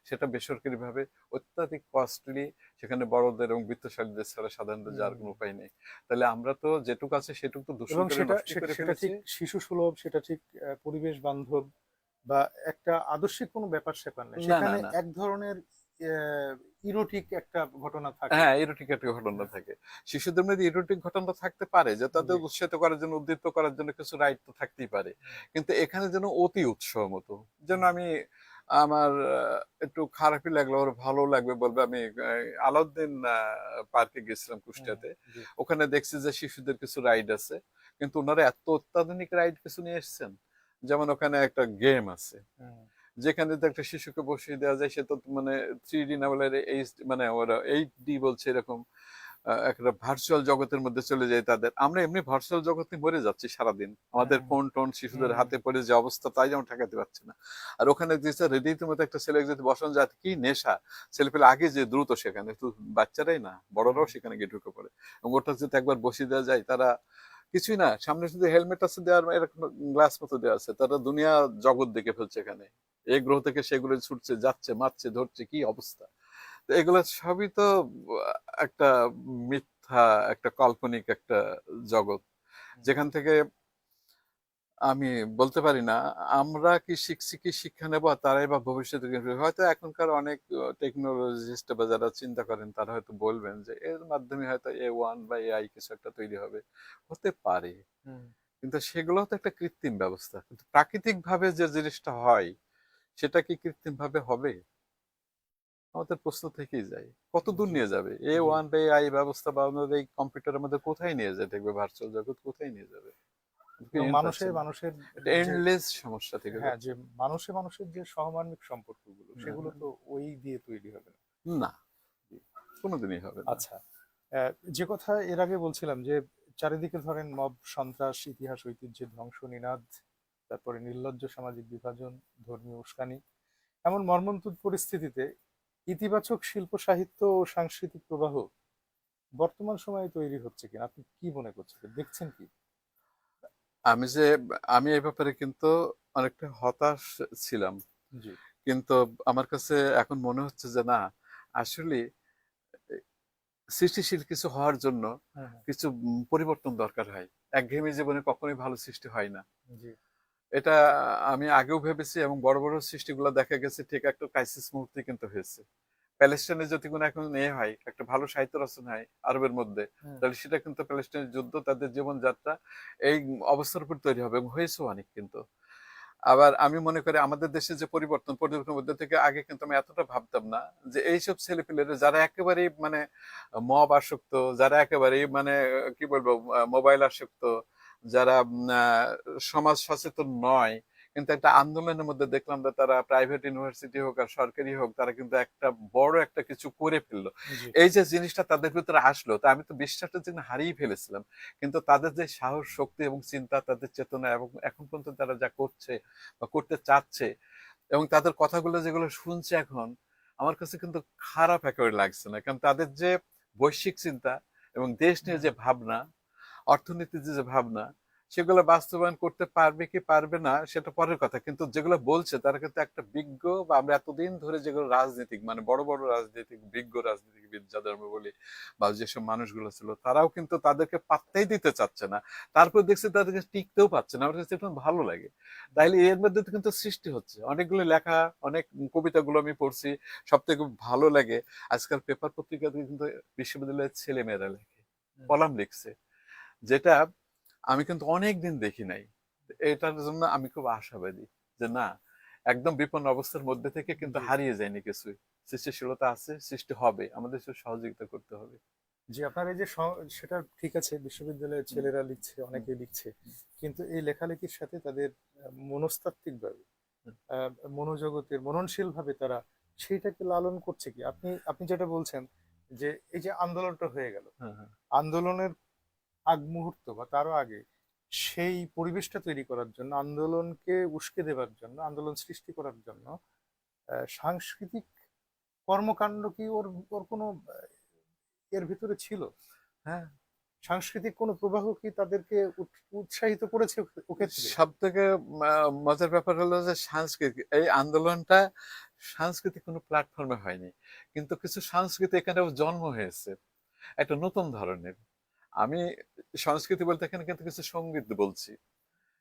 সেটা বেসরকারি ভাবে, অত্যাধিক কস্টলি, সেখানে বড়দের এবং বিত্তশালীদের ছাড়া সাধারণত হুম, যাওয়ার কোনো উপায় নেই। তাহলে আমরা তো যেটুকু আছে সেটুকু তো দূষণ এবং করে সেটা নষ্ট সেটা করে সেটা ফেলেছি। ঠিক শিশু সুলভ, সেটা ঠিক পরিবেশ বান্ধব, বা একটা আদর্শিক কোনো ব্যাপার স্যাপার নেই না, না, সেখানে, না। এক ধরনের ইরোটিক একটা ঘটনা থাকে। হ্যাঁ, এরোটিক একটা ঘটনা হ্যাঁ, থাকে। শিশুদের মধ্যে এরোটিক ঘটনা থাকতে পারে, যে তাদের জি, উৎসাহিত করার জন্য, উদ্দীপ্ত করার জন্য কিছু রাইট তো থাকতেই পারে। হুম, কিন্তু এখানে যেন অতি উৎসাহ মতো, যেন হুম, আমি আমার একটু খারাপই লাগলো, ওর ভালো লাগবে বলবে। আমি আলাউদ্দিন পার্কে গেছিলাম হুম, কুষ্টিয়াতে। জি, ওখানে দেখছি যে শিশুদের কিছু রাইড আছে, কিন্তু ওনারা এত অত্যাধুনিক রাইড কিছু নিয়ে এসেছেন। যেমন ওখানে একটা গেম আছে হুম, যেখানে তো একটা শিশুকে বসিয়ে দেওয়া যায়, সে তো মানে 3D না বলে এইচ মানে ওরা 8D বলছে এরকম, একটা ভার্চুয়াল জগতের মধ্যে চলে যায় তাদের। আমরা এমনি ভার্চুয়াল জগতে মরে যাচ্ছি সারাদিন, আমাদের হুম, ফোন টোন শিশুদের হুম, হাতে পড়ে যে অবস্থা, তাই যেমন ঠেকাতে পারছে না। আর ওখানে দিচ্ছে রেডির মতো একটা ছেলে যদি বসানো যায়, কি নেশা! ছেলে পেলে আগে যে দ্রুত সেখানে তো, বাচ্চারাই না হুম, বড়রাও সেখানে গিয়ে ঢুকে পড়ে। এবং ওটা যদি একবার বসিয়ে দেওয়া যায়, তারা কিছুই না, সামনে শুধু হেলমেট আছে দেওয়ার, এরকম গ্লাস মতো দেওয়া আছে, তারা দুনিয়া জগৎ দেখে ফেলছে এখানে। এই গ্রহ থেকে সেগুলো ছুটছে, যাচ্ছে, মারছে, ধরছে, কি অবস্থা! তো এগুলো সবই তো একটা মিথ্যা, একটা কাল্পনিক একটা জগৎ, হুম, যেখান থেকে আমি বলতে পারি না আমরা কি শিখছি, কি শিক্ষা নেবো, আর তারাই বা ভবিষ্যতে কি করবে। হয়তো এখনকার অনেক টেকনোলজিস্ট বা যারা চিন্তা করেন তারা হয়তো বলবেন যে এর মাধ্যমে হয়তো A1 বা AI কিছু একটা তৈরি হবে, হতে পারে। হুম, কিন্তু সেগুলো তো একটা কৃত্রিম ব্যবস্থা, কিন্তু প্রাকৃতিক ভাবে যে জিনিসটা হয় সেটা কি কৃত্রিম ভাবে হবে? আমাদের প্রশ্ন থেকেই যায়, কত দূর জি, নিয়ে যাবে জি, A1 বা AI ব্যবস্থা, বা আমাদের এই কম্পিউটারের মধ্যে কোথায় নিয়ে যায়, দেখবে ভার্চুয়াল জগৎ কোথায় নিয়ে যাবে, এবং ইউনিট পাচ্ছি মানুষের না। মানুষের এটা যে, এন্ডলেস সমস্যা থেকে হ্যাঁ, যাচ্ছে। যে মানুষের যে সহমানবিক সম্পর্কগুলো সেগুলো তো ওই দিয়ে তৈরি হবে না। না, জি। কোনোদিনই হবে না। আচ্ছা, যে কথা এর আগে বলছিলাম যে চারিদিকে ধরেন মব সন্ত্রাস, ইতিহাস ঐতিহ্যের ধ্বংস নিনাদ, তারপরে নির্লজ্জ সামাজিক বিভাজন, ধর্মীয় উস্কানি, এমন মর্মন্তুদ পরিস্থিতিতে ইতিবাচক শিল্প সাহিত্য ও সাংস্কৃতিক প্রবাহ বর্তমান সময়ে তৈরি হচ্ছে কিনা আপনি কি মনে করছেন, দেখছেন কি? আমি যে আমি এই ব্যাপারে কিন্তু অনেকটা হতাশ ছিলাম, জি, কিন্তু আমার কাছে এখন মনে হচ্ছে যে না, আসলে সৃষ্টিশীল কিছু হওয়ার জন্য হুম, হুম, কিছু পরিবর্তন দরকার হয়। একঘেয়েমি জীবনে কখনোই ভালো সৃষ্টি হয় না। জি, এটা আমি আগেও ভেবেছি, এবং বড় বড় সৃষ্টিগুলো দেখা গেছে ঠিক একটা ক্রাইসিস মুহূর্তে কিন্তু হয়েছে। প্যালেস্টাইনে যদি কোনো এখন হয়, একটা ভালো সাহিত্য রচনা হয় আরবের মধ্যে, হুম, তাহলে সেটা কিন্তু প্যালেস্টাইনের যুদ্ধ, তাদের জীবনযাত্রা এই অবস্থার উপর তৈরি হবে, এবং হয়েছে অনেক কিন্তু। আবার আমি মনে করি আমাদের দেশে যে পরিবর্তনের মধ্যে থেকে আগে কিন্তু আমি এতটা ভাবতাম না যে এইসব ছেলেপিলেরা যারা একেবারেই মানে মব আসক্ত, যারা একেবারেই মানে কি বলবো মোবাইল আসক্ত, যারা সমাজ সচেতন নয়, কিন্তু একটা আন্দোলনের মধ্যে দেখলাম যে তারা প্রাইভেট ইউনিভার্সিটি হোক আর সরকারি হোক, তারা কিন্তু একটা বড় একটা কিছু করে ফেললো। জি, এই যে জিনিসটা তাদের ভিতরে আসলো, তা আমি তো বিশ্বাসটা যেন হারিয়ে ফেলেছিলাম। কিন্তু তাদের যে সাহস, শক্তি এবং চিন্তা, তাদের চেতনা, এবং এখন পর্যন্ত তারা যা করছে বা করতে চাচ্ছে, এবং তাদের কথাগুলো যেগুলো শুনছে এখন, আমার কাছে কিন্তু খারাপ একেবারে লাগছে না। কারণ তাদের যে বৈশ্বিক চিন্তা এবং দেশ নিয়ে হুম, যে ভাবনা, অর্থনীতির যে ভাবনা, সেগুলো বাস্তবায়ন করতে পারবে কি পারবে না সেটা পরের কথা, কিন্তু যেগুলো বলছে তারা কিন্তু একটা বিজ্ঞ, বা আমরা এতদিন ধরে যেগুলো রাজনীতিক মানে বড় বড় রাজনীতিক বিজ্ঞ রাজনীতিবিদ যাদের আমরা বলি, বা যেসব মানুষগুলো ছিল, তারাও কিন্তু তাদেরকে পাত্তাই দিতে চাচ্ছে না। তারপর দেখছি তাদেরকে টিকতেও পারছে না। আমার কাছে এটা ভালো লাগে। তাইলে এর মধ্যে তো কিন্তু সৃষ্টি হচ্ছে অনেকগুলো লেখা, অনেক কবিতাগুলো আমি পড়ছি। সব থেকে ভালো লাগে আজকাল পেপার পত্রিকাতে কিন্তু বিশ্ববিদ্যালয়ের ছেলে মেয়েরা লেখে, হুম, কলাম লিখছে, যেটা আমি কিন্তু অনেক দিন দেখি নাই। এটার জন্য আমি খুব আশাবাদী যে না, একদম বিপন্ন অবস্থার মধ্যে থেকে কিন্তু জি, হারিয়ে যায়নি কিছুই। সৃষ্টিশীলতা আছে, সৃষ্টি হবে, আমাদের একটু সহযোগিতা করতে হবে। জি, আপনার এই যে সেটা ঠিক আছে, বিশ্ববিদ্যালয়ের হুম, ছেলেরা লিখছে, হুম, অনেকেই লিখছে, কিন্তু এই লেখালেখির সাথে তাদের মনস্তাত্ত্বিকভাবে হুম, আহ, মনোজগতের মননশীল ভাবে তারা সেইটাকে লালন করছে কি? আপনি আপনি যেটা বলছেন যে এই যে আন্দোলনটা হয়ে গেল, হ্যাঁ, হ্যাঁ, আন্দোলনের আগ মুহূর্ত বা তারও আগে সেই পরিবেশটা তৈরি করার জন্য, আন্দোলনকে উস্কে দেওয়ার জন্য, আন্দোলন সৃষ্টি করার জন্য সাংস্কৃতিক কর্মকাণ্ড কি ওর ওর কোনো এর ভিতরে ছিল? হ্যাঁ। সাংস্কৃতিক কোনো প্রবাহ কি তাদেরকে উৎসাহিত করেছে ওক্ষেত্রে? সব থেকে মজার ব্যাপার হলো যে সাংস্কৃতিক এই আন্দোলনটা সাংস্কৃতিক কোনো প্ল্যাটফর্মে হয়নি, কিন্তু কিছু সংস্কৃতি এখানেও জন্ম হয়েছে একটা নতুন ধরনের। আমি সংস্কৃতি বলতে এখানে কিন্তু কিছু সঙ্গীত বলছি,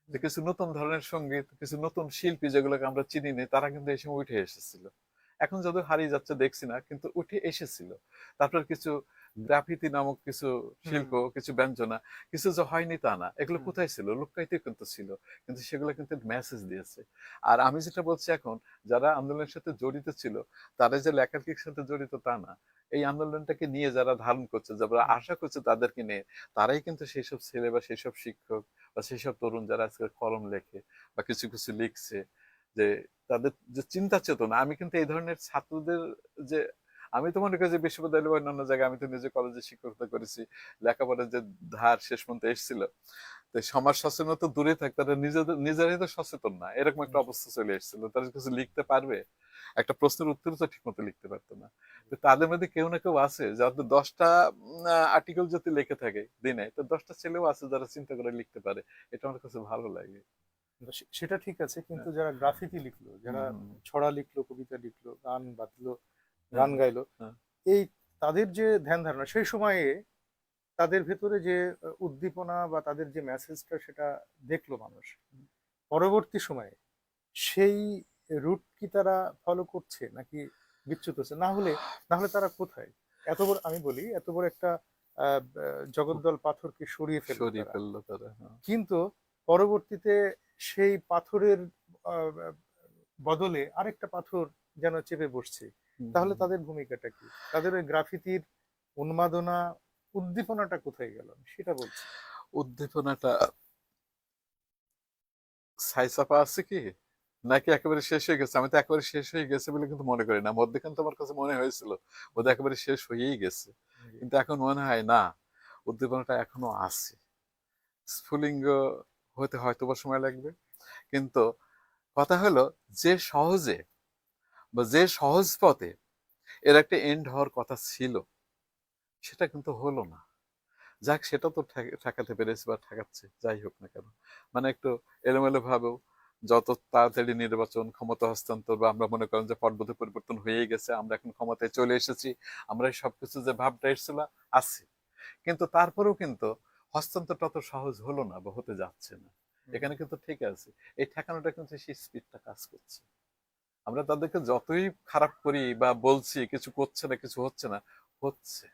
যে কিছু নতুন ধরনের সঙ্গীত, কিছু নতুন শিল্পী যেগুলোকে আমরা চিনি না, তারা কিন্তু এই সময় উঠে এসেছিল। এখন যদিও হারিয়ে যাচ্ছে দেখছি না, কিন্তু উঠে এসেছিল। তারপর কিছু গ্রাফিতি নামক কিছু হুম, শিল্প, কিছু ব্যঞ্জনা, কিছু যে হয়নি তা না, এগুলো হুম, কোথায় ছিল, লুক্কায়িত কিন্তু ছিল। কিন্তু সেগুলো কিন্তু মেসেজ দিয়েছে। আর আমি যেটা বলছি এখন, যারা আন্দোলনের সাথে জড়িত ছিল, তারা যে লেখালেখির সাথে জড়িত তা না, এই আন্দোলনটাকে নিয়ে যারা ধারণ করছে, যারা হুম, আশা করছে তাদেরকে নিয়ে, তারাই কিন্তু সেই সব ছেলে বা সেই সব শিক্ষক বা সেই সব তরুণ যারা আজকে কলম লেখে বা কিছু কিছু লিখছে, যে তাদের যে চিন্তা চেতনা। আমি কিন্তু এই ধরনের ছাত্রদের যে, আমি তো মনে করি যে বিশ্ববিদ্যালয় বা অন্যান্য জায়গায়, আমি তো নিজে কলেজে শিক্ষকতা করেছি, লেখাপড়ার যে ধার শেষ পর্যন্ত এসেছিল, তো সমাজ সচেতনতা তো দূরে থাক, তারা নিজেরাই তো সচেতন না, এরকম একটা জি, অবস্থা চলে এসেছিল। তারা কিছু লিখতে পারবে, একটা প্রশ্নের উত্তর তো ঠিক মতো লিখতে পারতো না। তো তাদের মধ্যে কেউ না কেউ আছে যাদের 10টা আর্টিকেল যদি লিখে থাকে দিনে, তো 10টা ছেলেও আছে যারা চিন্তা করে লিখতে পারে। এটা আমার কাছে ভালো লাগে। সেটা ঠিক আছে, কিন্তু হ্যাঁ, যারা গ্রাফিতি লিখলো, হুম, যারা হুম, ছড়া লিখলো, কবিতা লিখলো, গান বাঁধলো, হ্যাঁ, গান হ্যাঁ, গাইলো, হ্যাঁ, এই তাদের যে ধ্যান ধারণা সেই সময়ে তাদের ভেতরে যে উদ্দীপনা বা তাদের যে মেসেজটা সেটা দেখলো মানুষ, পরবর্তী সময়ে সেই রুট কি তারা ফলো করছে নাকি বিচ্যুত হচ্ছে? না হলে তারা কোথায়? এত বড়, আমি বলি, এত বড় একটা জগদ্দল পাথরকে সরিয়ে ফেললো সরিয়ে তারা, ফেললো তারা, হ্যাঁ। কিন্তু পরবর্তীতে সেই পাথরের আহ, বদলে আরেকটা পাথর যেন চেপে বসছে। হুম, তাহলে হুম। তাদের ভূমিকাটা কি? তাদের ওই গ্রাফিতির উন্মাদনা, উদ্দীপনাটা কোথায় গেল, আমি সেটা বলছি। উদ্দীপনাটা ছাইচাপা আছে কি, নাকি একেবারে শেষ হয়ে গেছে? আমি তো একেবারে শেষ হয়ে গেছে বলে কিন্তু মনে করি না, মধ্যখান তো আমার কাছে মনে হয়েছিল ওদের জি, একেবারে শেষ হয়েই গেছে। জি, কিন্তু এখন মনে হয় না, উদ্দীপনাটা এখনো আছে। স্ফুলিঙ্গ হতে হয়তো বা সময় লাগবে, কিন্তু কথা হলো যে সহজে বা যে সহজ পথে এর একটা এন্ড হওয়ার কথা ছিল, সেটা কিন্তু হলো না। যাক, সেটা তো ঠেকাতে পেরেছে বা ঠেকাচ্ছে, যাই হোক না কেন। মানে একটু এলোমেলো ভাবেও, যত তাড়াতাড়ি নির্বাচন, ক্ষমতা হস্তান্তর, বা আমরা মনে করেন যে পটপথে পরিবর্তন হয়ে গেছে, আমরা এখন ক্ষমতায় চলে এসেছি, আমরা এই সবকিছু যে ভাবটা এসেছিল আছে, কিন্তু তারপরেও কিন্তু হস্তান্তরটা তো সহজ হলো না বা হতে যাচ্ছে না। এখানে কিন্তু ঠিক আছে। এই ঠেকানোটা কিন্তু সেই স্পিডটা কাজ করছে। আমরা তাদেরকে যতই খারাপ করি বা বলছি কিছু করছে না, কিছু হচ্ছে না, হচ্ছে।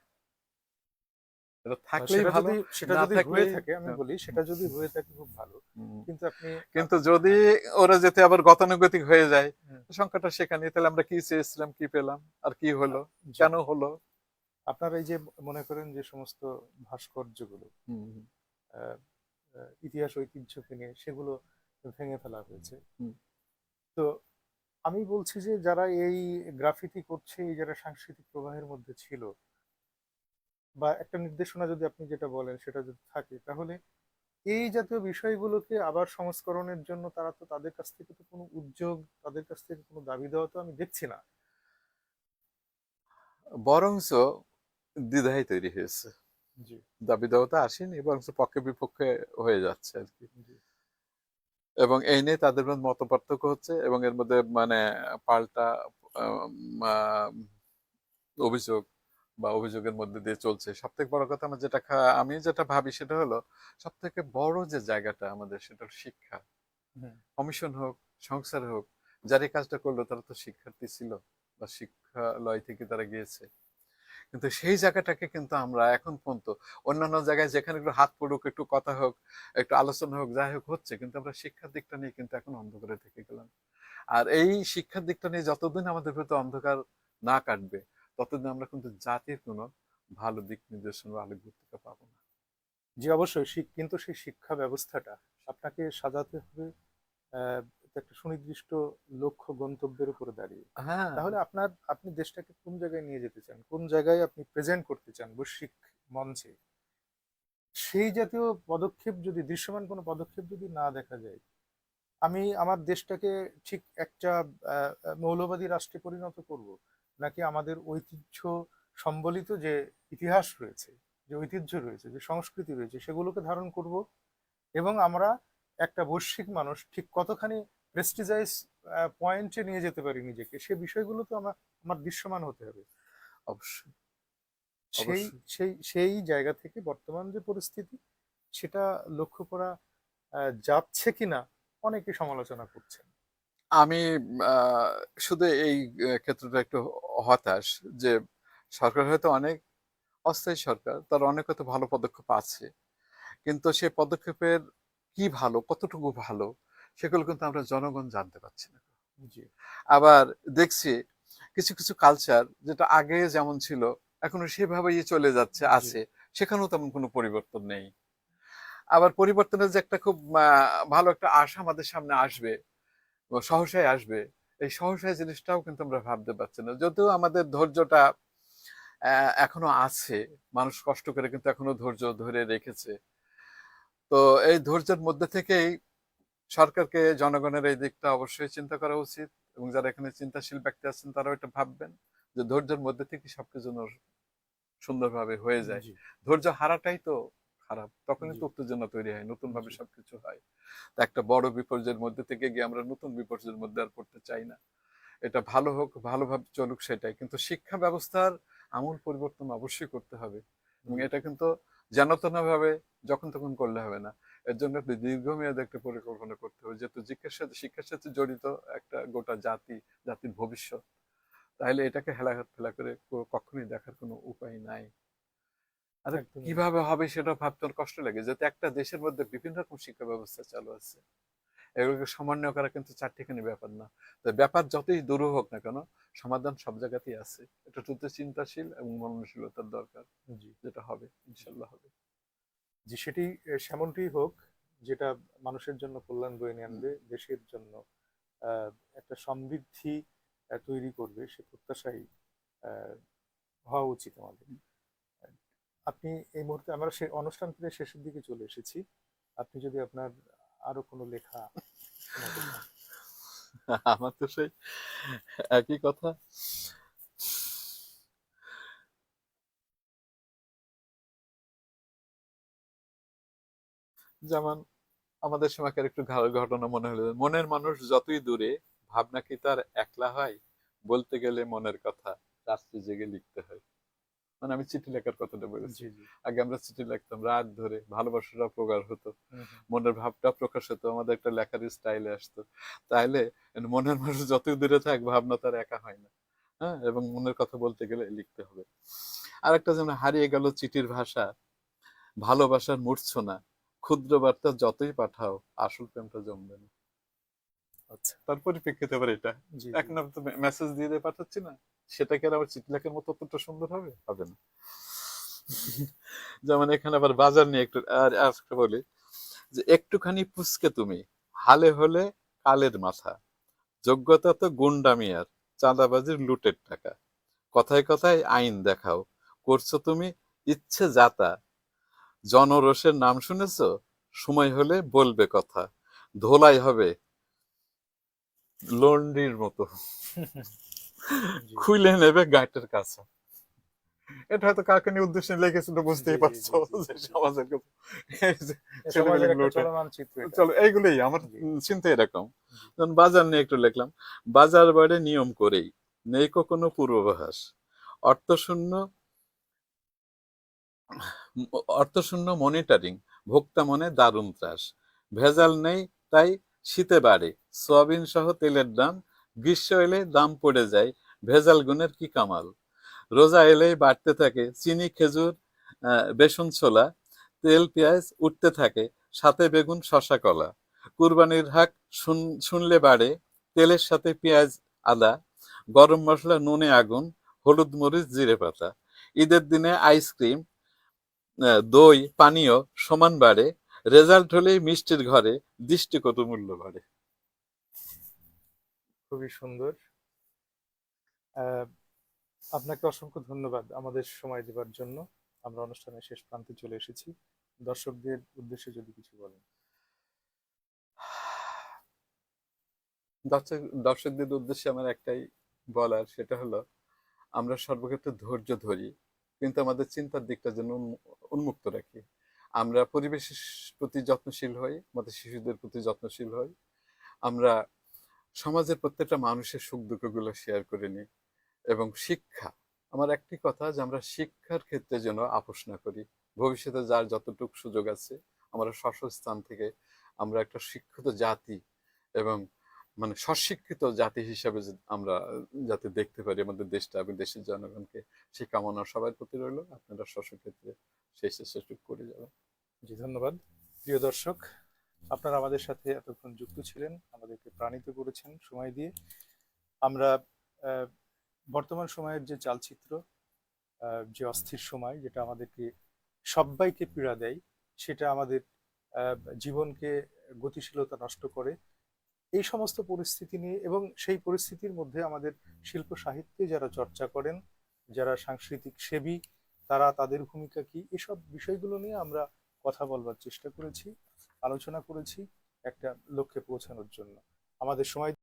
এটা থাকলেই সেটা ভালো, যদি সেটা না যদি হয়ে থাকলেই থাকে, আমি বলি সেটা যদি হয়ে থাকে খুব ভালো। হুম। কিন্তু আপনি কিন্তু যদি ওরা যেতে আবার গতানুগতিক হয়ে যায়, হুম, সংখ্যাটা সেখানে, তাহলে আমরা কি চেয়েছিলাম, কি পেলাম, আর কি হলো, জি, কেন হলো? আপনার এই যে মনে করেন যে সমস্ত ভাস্কর্যগুলো হুম, আহ, ইতিহাস ঐতিহ্যকে নিয়ে সেগুলো ভেঙে ফেলা হয়েছে। হুম। তো আমি বলছি যে যারা এই গ্রাফিতি করছে, এই যারা সাংস্কৃতিক প্রবাহের মধ্যে ছিল, বা একটা নির্দেশনা যদি আপনি যেটা বলেন সেটা যদি থাকে, তাহলে এই জাতীয় বিষয়গুলোকে আবার সংস্করণের জন্য তারা তো তাদের কাছ থেকে তো কোনো উদ্যোগ, তাদের কাছ থেকে কোনো দাবি দেওয়া তো আমি দেখছি না। বরঞ্চ দ্বিধাই তৈরি হয়েছে। জি, দাবি দেওয়াতে আসেনি, বরঞ্চ পক্ষে বিপক্ষে হয়ে যাচ্ছে আর কি। জি, এবং এই নিয়ে তাদের মধ্যে মত পার্থক্য হচ্ছে, এবং এর মধ্যে মানে পাল্টা আহ, অভিযোগ বা অভিযোগের মধ্যে দিয়ে চলছে। সব থেকে বড় কথা, আমার যেটা আমি যেটা ভাবি সেটা হলো, সব থেকে বড় যে জায়গাটা আমাদের, সেটা হলো শিক্ষা। হুম, কমিশন হোক, সংস্কার হোক, যারা এই কাজটা করলো তারা তো শিক্ষার্থী ছিল বা শিক্ষালয় থেকে তারা গিয়েছে। কিন্তু সেই জায়গাটাকে কিন্তু আমরা এখন পর্যন্ত অন্যান্য জায়গায় যেখানে একটু হাত পড়ুক, একটু কথা হোক, একটু আলোচনা হোক, যাই হোক হচ্ছে, কিন্তু আমরা শিক্ষার দিকটা নিয়ে কিন্তু এখন অন্ধকারে থেকে গেলাম। আর এই শিক্ষার দিকটা নিয়ে যতদিন আমাদের ভেতর অন্ধকার না কাটবে, ততদিন আমরা কিন্তু জাতির কোনো ভালো দিক নির্দেশনা বা আলোকবর্তিকা পাবো না। জি, অবশ্যই কিন্তু সেই শিক্ষা ব্যবস্থাটা আপনাকে সাজাতে হবে একটা সুনির্দিষ্ট লক্ষ্য গন্তব্যের উপরে দাঁড়িয়ে। হ্যাঁ। তাহলে আপনি দেশটাকে কোন জায়গায় নিয়ে যেতে চান, কোন জায়গায় আপনি প্রেজেন্ট করতে চান বৈশ্বিক মঞ্চে, সেই জাতীয় পদক্ষেপ যদি, দৃশ্যমান কোনো পদক্ষেপ যদি না দেখা যায়, আমি আমার দেশটাকে ঠিক একটা মৌলবাদী রাষ্ট্রে পরিণত করব, নাকি আমাদের ঐতিহ্য সম্বলিত যে ইতিহাস রয়েছে, যে ঐতিহ্য রয়েছে, যে সংস্কৃতি রয়েছে, সেগুলোকে ধারণ করব, এবং আমরা একটা বৈশ্বিক মানুষ ঠিক কতখানি প্রেস্টিজাইজ পয়েন্টে নিয়ে যেতে পারি নিজেকে, সে বিষয়গুলো তো আমার দৃশ্যমান হতে হবে। অবশ্যই, সেই অবশ্যই। সেই জায়গা থেকে বর্তমান যে পরিস্থিতি, সেটা লক্ষ্য করা যাচ্ছে কিনা অনেকে সমালোচনা করছেন। আমি আহ, শুধু এই ক্ষেত্রটা একটু হতাশ যে সরকার হয়তো অনেক অস্থায়ী সরকার, তার অনেক হয়তো ভালো পদক্ষেপ আছে, কিন্তু সেই পদক্ষেপের কি ভালো, কতটুকু ভালো, সেগুলো কিন্তু আমরা জনগণ জানতে পারছি না। জি, আবার দেখছি কিছু কিছু কালচার যেটা আগে যেমন ছিল এখনো সেভাবেই চলে যাচ্ছে, জি, আছে, সেখানেও তেমন কোনো পরিবর্তন নেই। আবার পরিবর্তনের যে একটা খুব ভালো একটা আশা আমাদের সামনে আসবে, ও সহসাই আসবে, এই সহসাই জিনিসটাও কিন্তু আমরা ভাবতে পারছি না, যদিও আমাদের ধৈর্যটা এখনো আছে। মানুষ কষ্ট করে কিন্তু এখনো ধৈর্য ধরে রেখেছে। তো এই ধৈর্যের মধ্যে থেকেই সরকারকে জনগণের এই দিকটা অবশ্যই চিন্তা করা উচিত, এবং যারা এখানে চিন্তাশীল ব্যক্তি আছেন তারাও এটা ভাববেন যে ধৈর্যের মধ্যে থেকে সবকিছু যেন সুন্দরভাবে হয়ে যায়। জি, ধৈর্য হারাটাই তো খারাপ, তখনই জি, তো উত্তেজনা তৈরি হয়, নতুন ভাবে জি, সবকিছু হয়। তো একটা বড় বিপর্যয়ের মধ্যে থেকে গিয়ে আমরা নতুন বিপর্যয়ের মধ্যে আর পড়তে চাই না। এটা ভালো হোক, ভালোভাবে চলুক, সেটাই। কিন্তু শিক্ষা ব্যবস্থার আমূল পরিবর্তন অবশ্যই করতে হবে, এবং জি, এটা কিন্তু যেন ভাবে যখন তখন করলে হবে না। এর জন্য একটা দীর্ঘমেয়াদী একটা পরিকল্পনা করতে হবে, যেহেতু শিক্ষার সাথে জড়িত একটা গোটা জাতি, জাতির ভবিষ্যৎ। তাহলে এটাকে হেলা করে কখনোই দেখার কোনো উপায় নাই। আর একদমই। কিভাবে হবে সেটা ভাবতে আমার কষ্ট লাগে, যেহেতু একটা দেশের মধ্যে বিভিন্ন রকম শিক্ষা ব্যবস্থা চালু আছে। এগুলোকে সমন্বয় করা কিন্তু চারটিখানি ব্যাপার না। তো ব্যাপার যতই দূর হোক না কেন, সমাধান সব জায়গাতেই আছে। এটা শুধু চিন্তাশীল এবং মননশীলতার দরকার, জি, যেটা হবে, জি, ইনশাল্লাহ হবে। জি, সেটি সেমনটি হোক, যেটা মানুষের জন্য কল্যাণ বয়ে নিয়ে হুম। আনবে, দেশের জন্য আহ, একটা সমৃদ্ধি তৈরি করবে, সে প্রত্যাশাই আহ, হওয়া উচিত আমাদের। আপনি এই মুহূর্তে, আমরা সে অনুষ্ঠান প্রায় শেষের দিকে চলে এসেছি, আপনি যদি আপনার আরো কোনো লেখা শোনাতে চান। আমার তো সেই একই কথা। যেমন আমাদের সময়কার একটু ঘটনা মনে হলো, মনের মানুষ যতই দূরে, ভাবনা কি তার একলা হয়, বলতে গেলে মনের কথা রাত্রি জেগে লিখতে হয়। মানে আমি চিঠি লেখার কথাটা বলেছি। জি জি। আগে আমরা চিঠি লিখতাম রাত ধরে, ভালোবাসাটা প্রগাঢ় হতো, হুম, হুম। মনের ভাবটা প্রকাশ হতো, আমাদের একটা লেখার স্টাইলে আসতো। তাইলে মনের মানুষ যতই দূরে থাক, ভাবনা তার একা হয় না। হ্যাঁ, এবং মনের কথা বলতে গেলে লিখতে হবে। আরেকটা যেমন হারিয়ে গেল চিঠির ভাষা, ভালোবাসার মূর্ছনা, ক্ষুদ্র বার্তা যতই পাঠাও আসল প্রেমটা জমবে না। আচ্ছা। তার পরিপ্রেক্ষিতে আবার এটা, জি জি। এখন আমি তো মেসেজ দিয়ে দিয়ে পাঠাচ্ছি না, সেটা কি আর আমার চিঠি লেখার মতো অতটা সুন্দর হবে? হবে না। যেমন এখানে আবার বাজার নিয়ে একটু আর আজকে বলি, যে একটুখানি পুচকে তুমি, হালে হলে কালের মাথা, যোগ্যতা তো গুন্ডামি আর চাঁদাবাজির লুটের টাকা, কথায় কথায় আইন দেখাও, করছো তুমি ইচ্ছে যাতা, জনরোষের নাম শুনেছো, সময় হলে বলবে কথা, ধোলাই হবে লন্ডির মতো, জি খুলে নেবে গাইটের কাছে। এটা হয়তো কাকে নিয়ে উদ্দেশ্যে লেগেছিল জি বুঝতেই জি পারছো, জি জি যে জি। সমাজের কথা। এই যে এ ছেলেগুলো সমাজের একটা লুটে, চলমান চিত্র এটা। চলো এইগুলোই আমার জি চিন্তা এরকম। জি। যেমন বাজার নিয়ে একটু লিখলাম, বাজার বাড়ে নিয়ম করেই, নেই কোনো পূর্বাভাস, অর্থশূন্য অর্থশূন্য মনিটরিং, ভোক্তা মনে দারুণ ত্রাস, ভেজাল নেই তাই শীতে বাড়ে, সয়াবিন সহ তেলের দাম, গ্রীষ্ম এলে দাম পড়ে যায়, ভেজাল গুণের কি কামাল, রোজা এলেই বাড়তে থাকে চিনি খেজুর বেসন ছোলা, তেল পেঁয়াজ উঠতে থাকে, সাথে বেগুন শশা কলা, কুরবানির হাক শুনলে বাড়ে, তেলের সাথে পেঁয়াজ আদা, গরম মশলা নুনে আগুন, হলুদ মরিচ জিরে পাতা, ঈদের দিনে আইসক্রিম দই পানীয় সমান বাড়ে, রেজাল্ট হলেই মিষ্টির ঘরে দৃষ্টিকটু মূল্য বাড়ে। খুবই সুন্দর। আহ, আপনাকে অসংখ্য ধন্যবাদ আমাদের সময় দেওয়ার জন্য। আমরা অনুষ্ঠানের শেষ প্রান্তে চলে এসেছি। দর্শকদের উদ্দেশ্যে যদি কিছু বলেন। দর্শকদের উদ্দেশ্যে আমার একটাই বলার, সেটা হলো আমরা সর্বক্ষেত্রে ধৈর্য ধরি, কিন্তু আমাদের চিন্তার দিকটা যেন উন্মুক্ত রাখি। আমরা পরিবেশের প্রতি যত্নশীল হই, আমাদের শিশুদের প্রতি যত্নশীল হই, আমরা সমাজের প্রত্যেকটা মানুষের সুখ দুঃখ গুলো শেয়ার করে নিই। এবং শিক্ষা, আমার একটি কথা, যে আমরা শিক্ষার ক্ষেত্রে যেন আপোষ না করি। ভবিষ্যতে যার যতটুকু সুযোগ আছে, আমরা স্বস্থান থেকে আমরা একটা শিক্ষিত জাতি এবং মানে স্বশিক্ষিত জাতি হিসাবে আমরা যাতে দেখতে পারি আমাদের দেশটা এবং দেশের জনগণকে, সেই কামনা সবার প্রতি রইল। আপনারা স্বশিক্ষেত্রে সেই চেষ্টাটুকু করে যাবেন। জি ধন্যবাদ। প্রিয় দর্শক, আপনারা আমাদের সাথে এতক্ষণ যুক্ত ছিলেন, আমাদেরকে প্রাণিত করেছেন সময় দিয়ে। আমরা আহ, বর্তমান সময়ের যে চালচিত্র, যে অস্থির সময় যেটা আমাদেরকে সবাইকে পীড়া দেয়, সেটা আমাদের জীবনকে গতিশীলতা নষ্ট করে। এই সমস্ত পরিস্থিতি নিয়ে এবং সেই পরিস্থিতির মধ্যে আমাদের শিল্প সাহিত্যে যারা চর্চা করেন, যারা সাংস্কৃতিক সেবী, তারা তাদের ভূমিকা কি, এসব বিষয়গুলো নিয়ে আমরা কথা বলবার চেষ্টা করেছি, আলোচনা করেছি একটা লক্ষ্যে পৌঁছানোর জন্য। আমাদের সময়